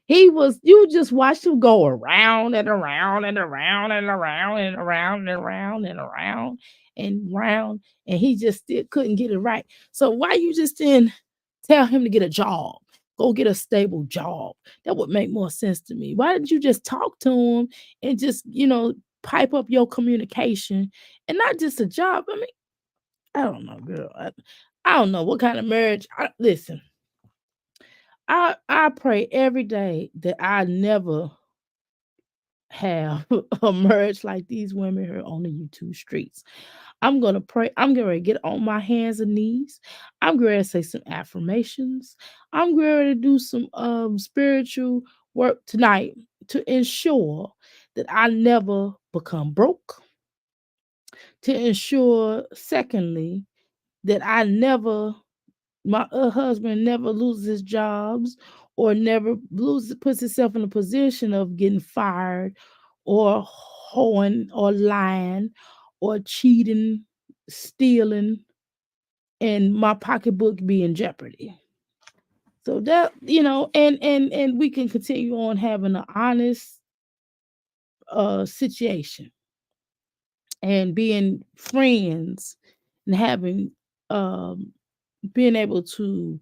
you just watched him go around and around and around and around and around and around and around and round, and he just still couldn't get it right. So why you just didn't tell him to get a job? Go get a stable job. That would make more sense to me. Why didn't you just talk to him and just, pipe up your communication and not just a job? I mean, I don't know, girl. I don't know what kind of marriage. Listen, I pray every day that I never have a marriage like these women here on the YouTube streets. I'm gonna pray. I'm gonna get on my hands and knees. I'm going to say some affirmations. I'm going to do some spiritual work tonight to ensure that I never become broke. To ensure, secondly, that my husband never loses his jobs or never puts himself in a position of getting fired or hoeing or lying or cheating, stealing, and my pocketbook be in jeopardy. So that, and we can continue on having an honest situation and being friends and having being able to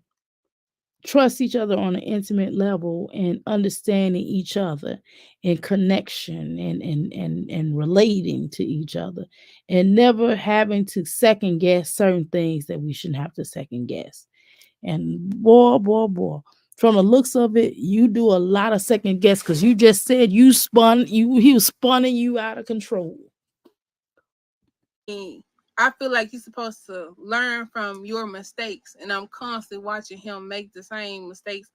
trust each other on an intimate level and understanding each other and connection and relating to each other and never having to second guess certain things that we shouldn't have to second guess. And boy, from the looks of it, you do a lot of second guess because you just said he was spunning you out of control. I feel like you're supposed to learn from your mistakes, and I'm constantly watching him make the same mistakes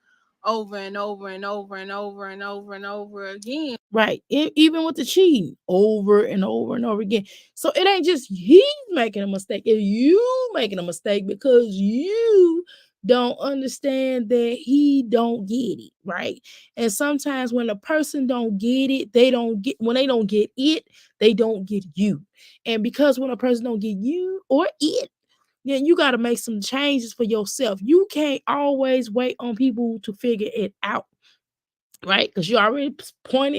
over and over and over and over and over and over again. Right. Even with the cheating over and over and over again. So it ain't just he's making a mistake. If you making a mistake because you don't understand that he don't get it, right? And sometimes when a person don't get it, when they don't get it, they don't get you. And because when a person don't get you or it, then you got to make some changes for yourself. You can't always wait on people to figure it out. Right? Because you already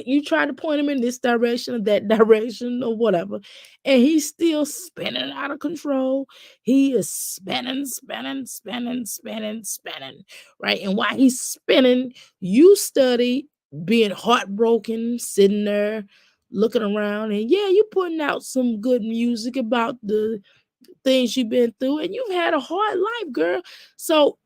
you try to point him in this direction or that direction or whatever. And he's still spinning out of control. He is spinning. Right? And while he's spinning, you study being heartbroken, sitting there, looking around. And yeah, you putting out some good music about the things you've been through. And you've had a hard life, girl. So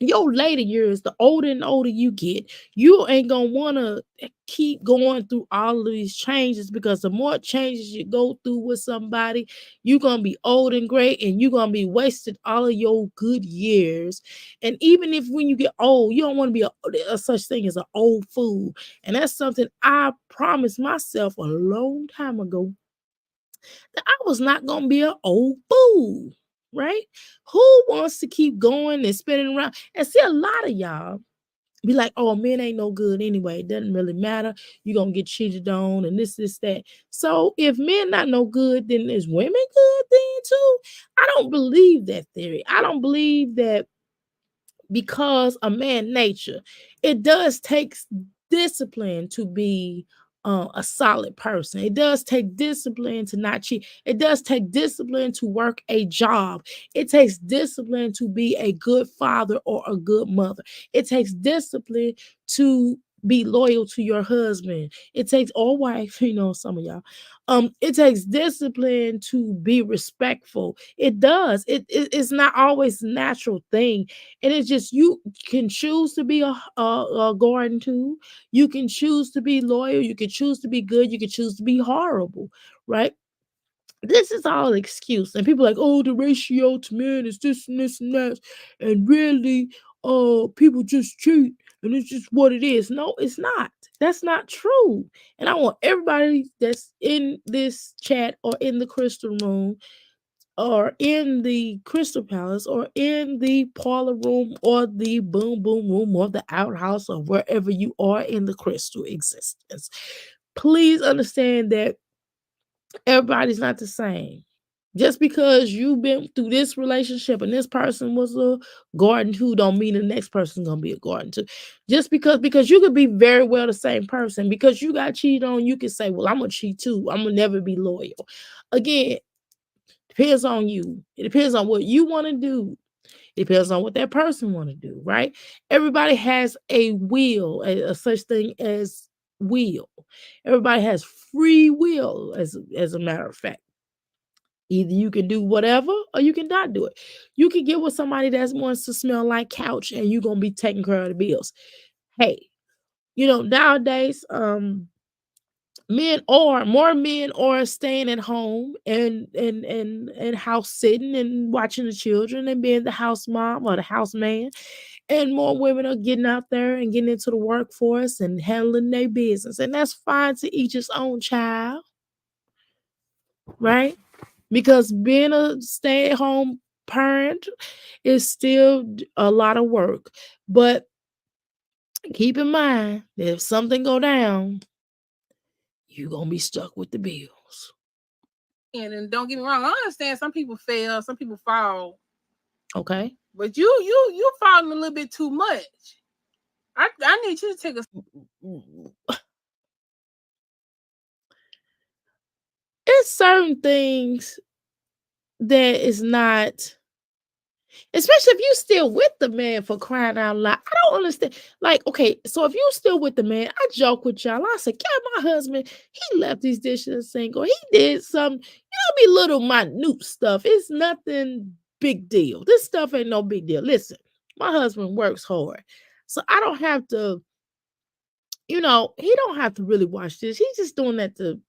your later years, the older and older you get, you ain't gonna want to keep going through all of these changes because the more changes you go through with somebody, you're gonna be old and gray and you're gonna be wasted all of your good years. And even if when you get old, you don't want to be a such thing as an old fool. And that's something I promised myself a long time ago, that I was not gonna be an old fool. Right? Who wants to keep going and spinning around? And see, a lot of y'all be like, oh, men ain't no good anyway. It doesn't really matter. You're going to get cheated on and this, that. So if men not no good, then is women good then too? I don't believe that theory. I don't believe that because of man nature, it does take discipline to be a solid person. It does take discipline to not cheat. It does take discipline to work a job. It takes discipline to be a good father or a good mother. It takes discipline to be loyal to your husband. It takes, or wife, some of y'all. It takes discipline to be respectful. It does. It's not always a natural thing. And it's just you can choose to be a garden too. You can choose to be loyal. You can choose to be good. You can choose to be horrible, right? This is all excuse. And people are like, oh, the ratio to men is this and this and that. And really, people just cheat. And it's just what it is. No, it's not. That's not true. And I want everybody that's in this chat or in the crystal room or in the crystal palace or in the parlor room or the boom boom room or the outhouse or wherever you are in the crystal existence. Please understand that everybody's not the same. Just because you've been through this relationship and this person was a garden too, don't mean the next person's gonna be a garden too. Just because you could be very well the same person. Because you got cheated on, you can say, well, I'm gonna cheat too. I'm gonna never be loyal. Again, depends on you. It depends on what you want to do. It depends on what that person want to do, right? Everybody has a will, a such thing as will. Everybody has free will, as a matter of fact. Either you can do whatever or you can not do it. You can get with somebody that wants to smell like couch and you're gonna be taking care of the bills. Hey, nowadays, more men are staying at home and house sitting and watching the children and being the house mom or the house man. And more women are getting out there and getting into the workforce and handling their business. And that's fine, to each his own, child. Right? Because being a stay-at-home parent is still a lot of work. But keep in mind that if something go down, you're gonna be stuck with the bills. And then don't get me wrong, I understand some people fail, some people fall. Okay. But you falling a little bit too much. I need you to take a It's certain things that is not, especially if you still with the man, for crying out loud. I don't understand. Like, okay, so if you still with the man, I joke with y'all. I said, yeah, my husband, he left these dishes in the sink, or he did some, be little minute stuff. It's nothing big deal. This stuff ain't no big deal. Listen, my husband works hard. So I don't have to, he don't have to really wash this. He's just doing that to,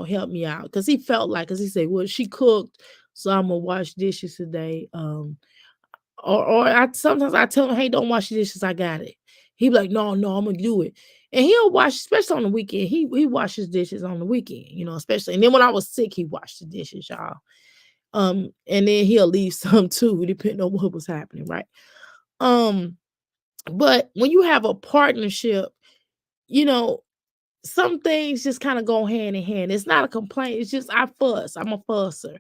help me out. Cause he felt like, cause he said, well, she cooked, so I'm gonna wash dishes today. Or sometimes I tell him, hey, don't wash the dishes, I got it. He be like, no, I'm gonna do it. And he'll wash, especially on the weekend. He washes dishes on the weekend, especially. And then when I was sick, he washed the dishes, y'all. And then he'll leave some too, depending on what was happening, right? But when you have a partnership, you know, some things just kind of go hand in hand. It's not a complaint. It's just I fuss. I'm a fusser.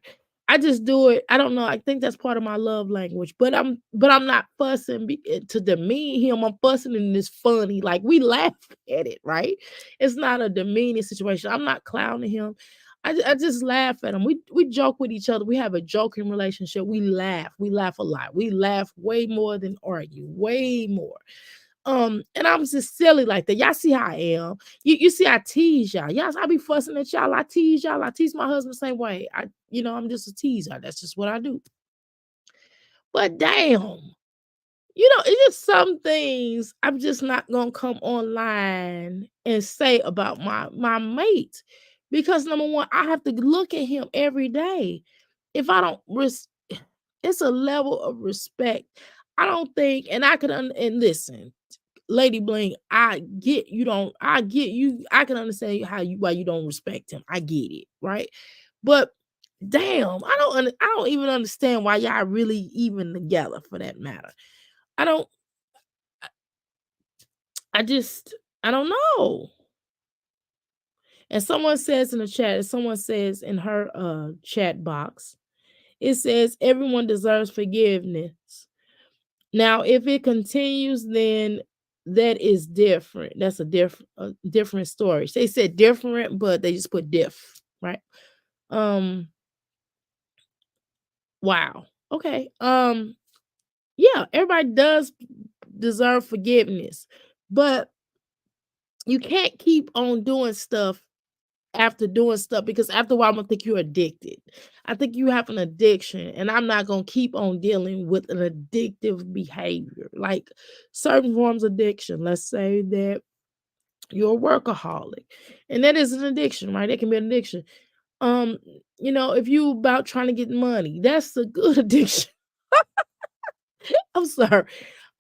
I just do it. I don't know. I think that's part of my love language. But I'm not fussing to demean him. I'm fussing and it's funny. Like we laugh at it, right? It's not a demeaning situation. I'm not clowning him. I just laugh at him. We joke with each other. We have a joking relationship. We laugh. We laugh a lot. We laugh way more than argue. Way more. And I'm just silly like that. Y'all see how I am. You see, I tease y'all. Y'all, I be fussing at y'all. I tease y'all. I tease my husband the same way. I'm just a teaser. That's just what I do. But damn, it's just some things I'm just not gonna come online and say about my mate. Because number one, I have to look at him every day. If I don't it's a level of respect. I don't think, and I could and listen, Lady Bling, I get you don't. I get you. I can understand why you don't respect him. I get it, right? But damn, I don't even understand why y'all really even together, for that matter. I don't. I don't know. And someone says in the chat, someone says in her chat box, it says everyone deserves forgiveness. Now, if it continues, then that is different. That's a different story. They said different, but they just put diff, right? Wow. Okay. Yeah, everybody does deserve forgiveness, but you can't keep on doing stuff after doing stuff, because after a while I'm gonna think you're addicted. I think you have an addiction, and I'm not gonna keep on dealing with an addictive behavior, like certain forms of addiction. Let's say that you're a workaholic, and that is an addiction, right? That can be an addiction. Um, if you about trying to get money, that's a good addiction. I'm sorry.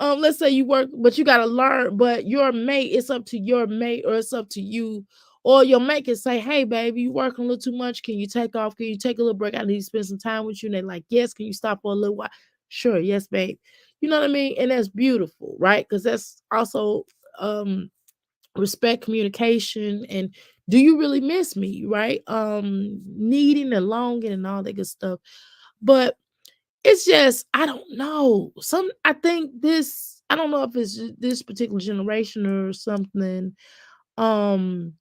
Let's say you work, but you gotta learn, but your mate, it's up to your mate, or it's up to you, or your mate can say, hey baby, you working a little too much. Can you take off? Can you take a little break? I need to spend some time with you. And they're like, yes, can you stop for a little while? Sure, yes, babe. You know what I mean? And that's beautiful, right? Because that's also respect, communication, and do you really miss me, right? Needing and longing and all that good stuff. But it's just, I don't know. I think this, I don't know if it's this particular generation or something. Um,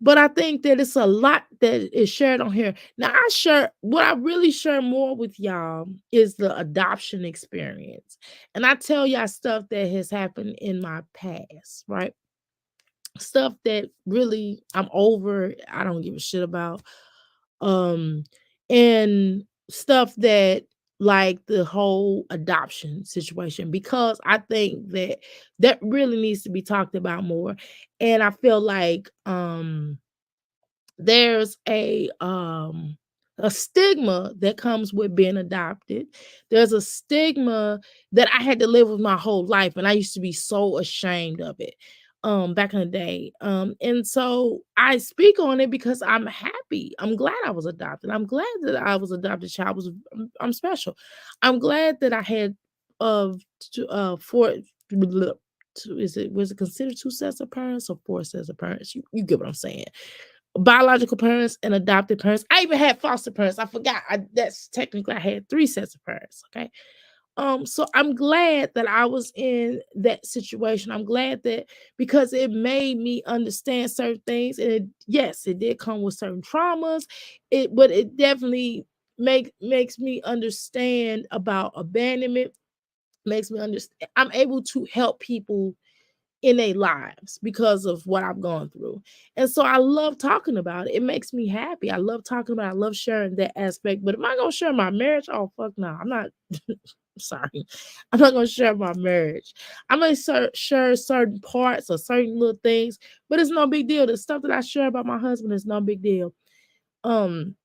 but I think that it's a lot that is shared on here. Now, what I really share more with y'all is the adoption experience. And I tell y'all stuff that has happened in my past, right? Stuff that really I'm over, I don't give a shit about. Um, and stuff that, like the whole adoption situation, because I think that that really needs to be talked about more. And I feel like there's a stigma that comes with being adopted. There's a stigma that I had to live with my whole life, and I used to be so ashamed of it back in the day. And so I speak on it because I'm happy. I'm glad I was adopted. I'm glad that I was adopted child. I'm special. I'm glad that I had four, was it considered two sets of parents or four sets of parents? You get what I'm saying? Biological parents and adopted parents. I even had foster parents. I forgot. That's technically, I had three sets of parents. Okay. So I'm glad that I was in that situation. I'm glad that, because it made me understand certain things. And yes, it did come with certain traumas. But it definitely makes me understand about abandonment, makes me understand. I'm able to help people in their lives because of what I've gone through. And so I love talking about it. It makes me happy. I love talking about it. I love sharing that aspect. But am I gonna share my marriage? Oh fuck no. I'm not. Sorry. I'm not gonna share my marriage. I'm gonna share certain parts or certain little things, but it's no big deal. The stuff that I share about my husband is no big deal. Um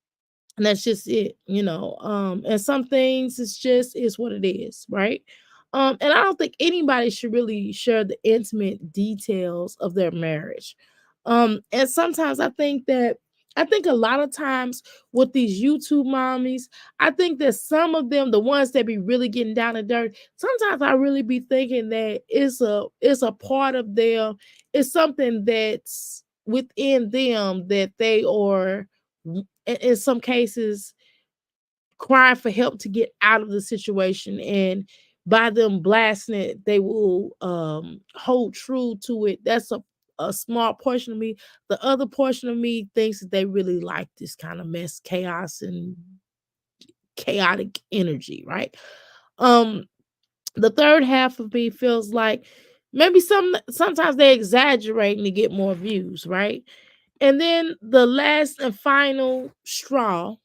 and that's just it, and some things, it's just is what it is, right? And I don't think anybody should really share the intimate details of their marriage. And sometimes I think a lot of times with these YouTube mommies, I think that some of them, the ones that be really getting down and dirty, sometimes I really be thinking that it's a part of them, it's something that's within them that they are, in some cases, crying for help to get out of the situation. And by them blasting it, they will hold true to it. That's a small portion of me. The other portion of me thinks that they really like this kind of mess, chaos, and chaotic energy, right? um the third half of me feels like maybe sometimes they exaggerate to get more views, right? And then the last and final straw.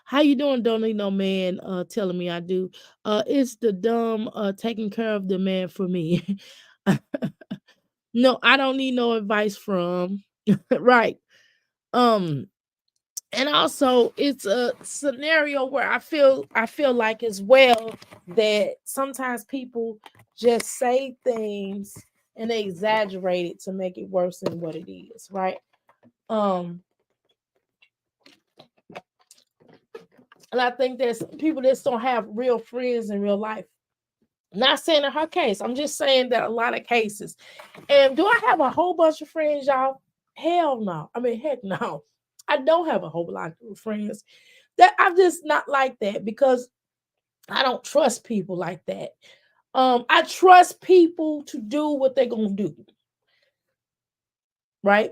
How you doing? Don't need no man telling me I do. It's the dumb taking care of the man for me. No, I don't need no advice from. Right. Um and also it's a scenario where I feel like as well that sometimes people just say things and they exaggerate it to make it worse than what it is, right? Um and I think there's people that don't have real friends in real life. Not saying in her case, I'm just saying that a lot of cases. And do I have a whole bunch of friends, y'all? Hell no. I mean, heck no. I don't have a whole lot of friends. That I'm just not like that, because I don't trust people like that. I trust people to do what they're gonna do, right?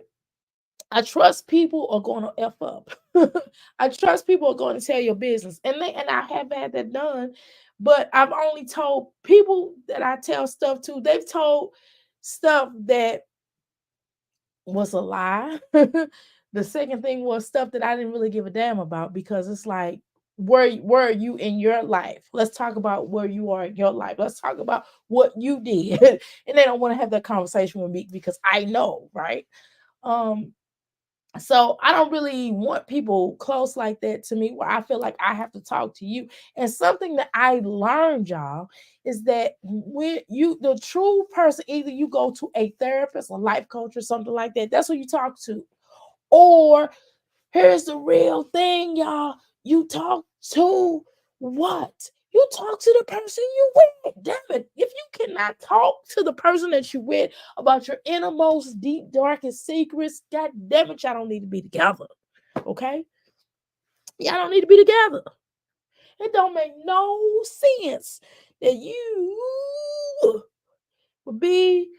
I trust people are going to F up. I trust people are going to tell your business. And I have had that done, but I've only told people that I tell stuff to, they've told stuff that was a lie. The second thing was stuff that I didn't really give a damn about because it's like, where are you in your life? Let's talk about where you are in your life. Let's talk about what you did. And they don't want to have that conversation with me because I know, right? Um, so I don't really want people close like that to me where I feel like I have to talk to you. And something that I learned, y'all, is that when you, the true person, either you go to a therapist, a life coach, or something like that, that's who you talk to. Or here's the real thing, y'all. You talk to what? You talk to the person you with. Damn it. If you cannot talk to the person that you with about your innermost, deep, darkest secrets, God damn it, y'all don't need to be together. Okay? Y'all don't need to be together. It don't make no sense that you would be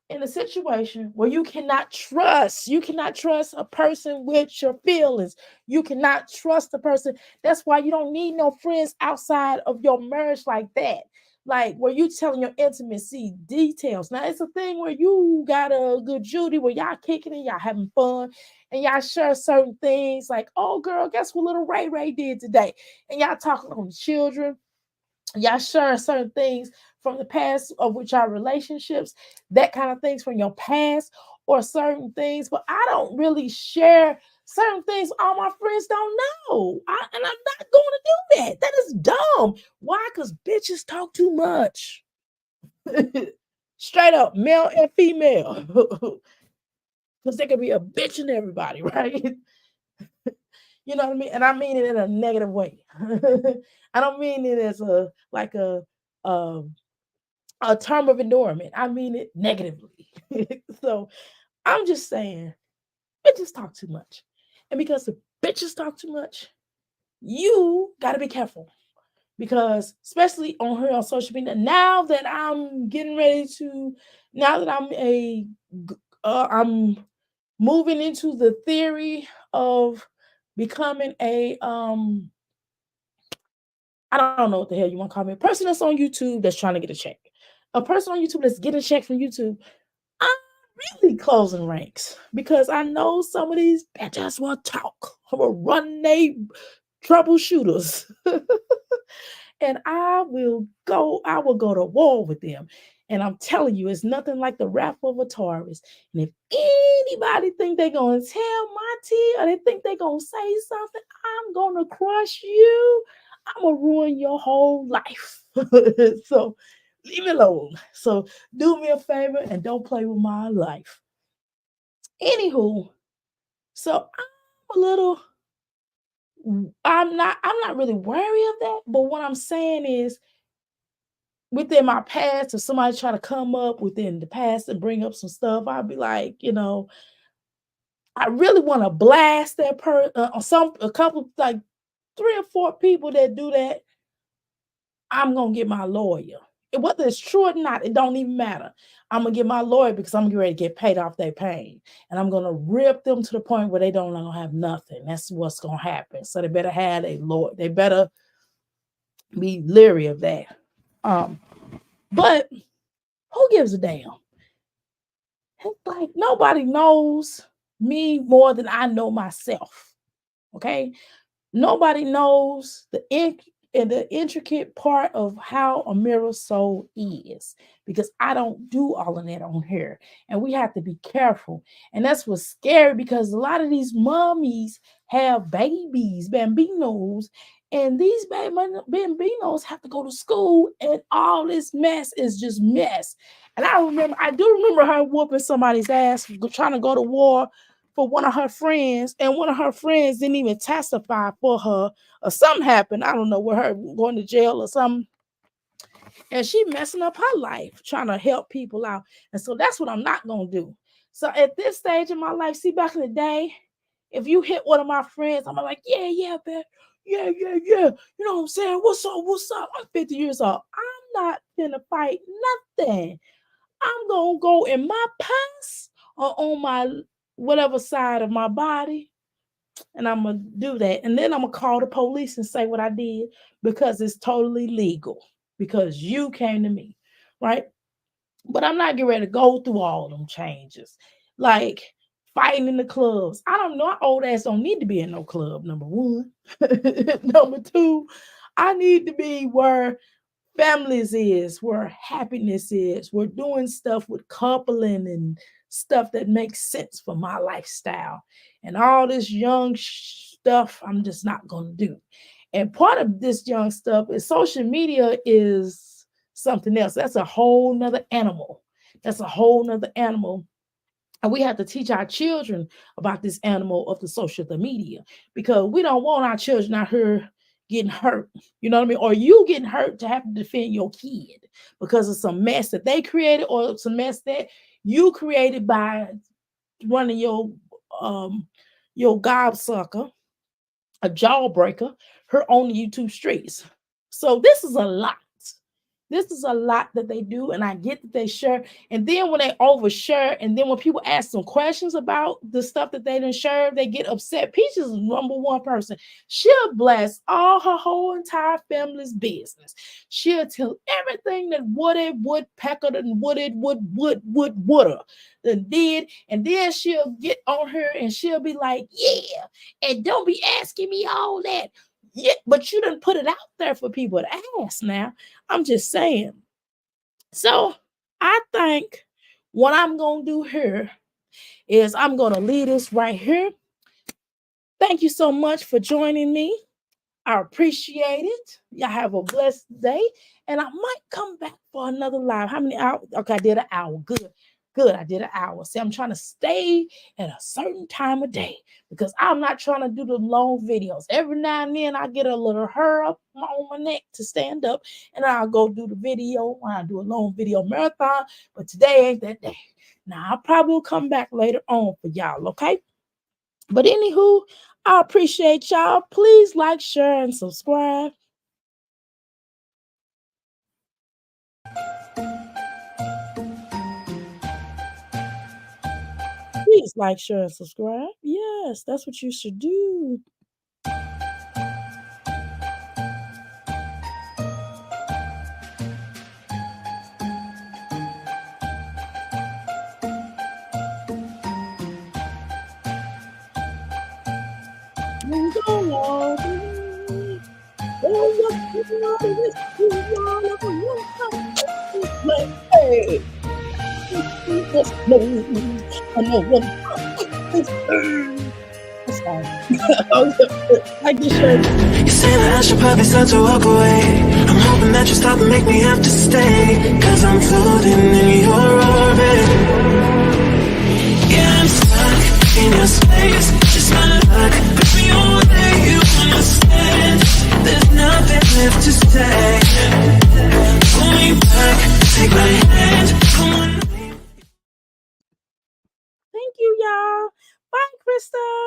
in a situation where you cannot trust a person with your feelings. You cannot trust a person. That's why you don't need no friends outside of your marriage like that. Like where you telling your intimacy details. Now it's a thing where you got a good Judy where y'all kicking and y'all having fun and y'all share certain things like, oh girl, guess what little Ray Ray did today? And y'all talking on the children, y'all sharing certain things from the past of which our relationships, that kind of things from your past, or certain things, but I don't really share certain things all my friends don't know. And I'm not going to do that. That is dumb. Why? Because bitches talk too much. Straight up, male and female. Because there could be a bitch in everybody, right? You know what I mean? And I mean it in a negative way. I don't mean it as a like um a term of endearment. I mean it negatively. So I'm just saying, bitches talk too much. And because the bitches talk too much, you got to be careful. Because especially on here on social media, now that I'm getting ready to, now that I'm moving into the theory of becoming I don't know what the hell you want to call me, a person that's on YouTube that's trying to get a check. A person on YouTube that's getting a check from YouTube. I'm really closing ranks because I know some of these bitches will talk, will run they troubleshooters. And I will go to war with them. And I'm telling you, it's nothing like the wrath of a Taurus. And if anybody think they're gonna tell my tea or they think they're gonna say something, I'm gonna crush you. I'm gonna ruin your whole life. So leave me alone. So do me a favor and don't play with my life. Anywho, so I'm a little I'm not really wary of that, but what I'm saying is within my past, if somebody try to come up within the past and bring up some stuff, I'll be like, I really want to blast that a couple, like 3 or 4 people that do that. I'm gonna get my lawyer. And whether it's true or not, it don't even matter. I'm gonna get my lawyer because I'm getting ready to get paid off their pain, and I'm gonna rip them to the point where they don't gonna have nothing. That's what's gonna happen. So they better have a lawyer. They better be leery of that. But who gives a damn? It's like nobody knows me more than I know myself. Okay. Nobody knows the intricate part of how a mirror soul is because I don't do all of that on here. And we have to be careful. And that's what's scary because a lot of these mommies have babies, bambinos, and these bambinos have to go to school, and all this mess is just mess. And I do remember her whooping somebody's ass, trying to go to war for one of her friends, and one of her friends didn't even testify for her, or something happened. I don't know, with her going to jail or something. And she messing up her life, trying to help people out. And so that's what I'm not gonna do. So at this stage in my life, see, back in the day, if you hit one of my friends, I'm like, yeah, man. Yeah. You know what I'm saying? What's up? I'm 50 years old. I'm not gonna fight nothing. I'm gonna go in my pants or on my whatever side of my body, and I'm gonna do that. And then I'm gonna call the police and say what I did because it's totally legal. Because you came to me, right? But I'm not getting ready to go through all them changes. Like fighting in the clubs. I don't know. Our old ass don't need to be in no club, number one. Number two, I need to be where families is, where happiness is. We're doing stuff with coupling and stuff that makes sense for my lifestyle. And all this young stuff, I'm just not going to do. And part of this young stuff is social media is something else. That's a whole nother animal. That's a whole nother animal. And we have to teach our children about this animal of the social media because we don't want our children out here getting hurt. You know what I mean? Or you getting hurt to have to defend your kid because of some mess that they created or some mess that you created by one of your gobsucker, a jawbreaker, her on the YouTube streets. So this is a lot. This is a lot that they do, and I get that they share. And then when they overshare, and then when people ask them questions about the stuff that they didn't share, they get upset. Peaches is number one person. She'll blast all her whole entire family's business. She'll tell everything that woodpecker and woulda that did, and then she'll get on her and she'll be like, yeah, and don't be asking me all that. Yeah, but you didn't put it out there for people to ask now. I'm just saying. So I think what I'm going to do here is I'm going to leave this right here. Thank you so much for joining me. I appreciate it. Y'all have a blessed day. And I might come back for another live. How many hours? Okay, I did an hour. Good. I did an hour. See, I'm trying to stay at a certain time of day because I'm not trying to do the long videos. Every now and then I get a little hair up on my neck to stand up and I'll go do the video when I do a long video marathon. But today ain't that day. Now, I probably will come back later on for y'all, okay? But anywho, I appreciate y'all. Please like, share, and subscribe. Please like, share, and subscribe. Yes, that's what you should do. You say that I should probably start to walk away. I'm hoping that you stop and make me have to stay, cause I'm floating in your orbit. Yeah, I'm stuck in your space. Just my luck, push me away. You understand? There's nothing left to say. Pull me back, take my hand. Come on. Thank you, y'all. Bye, Krista.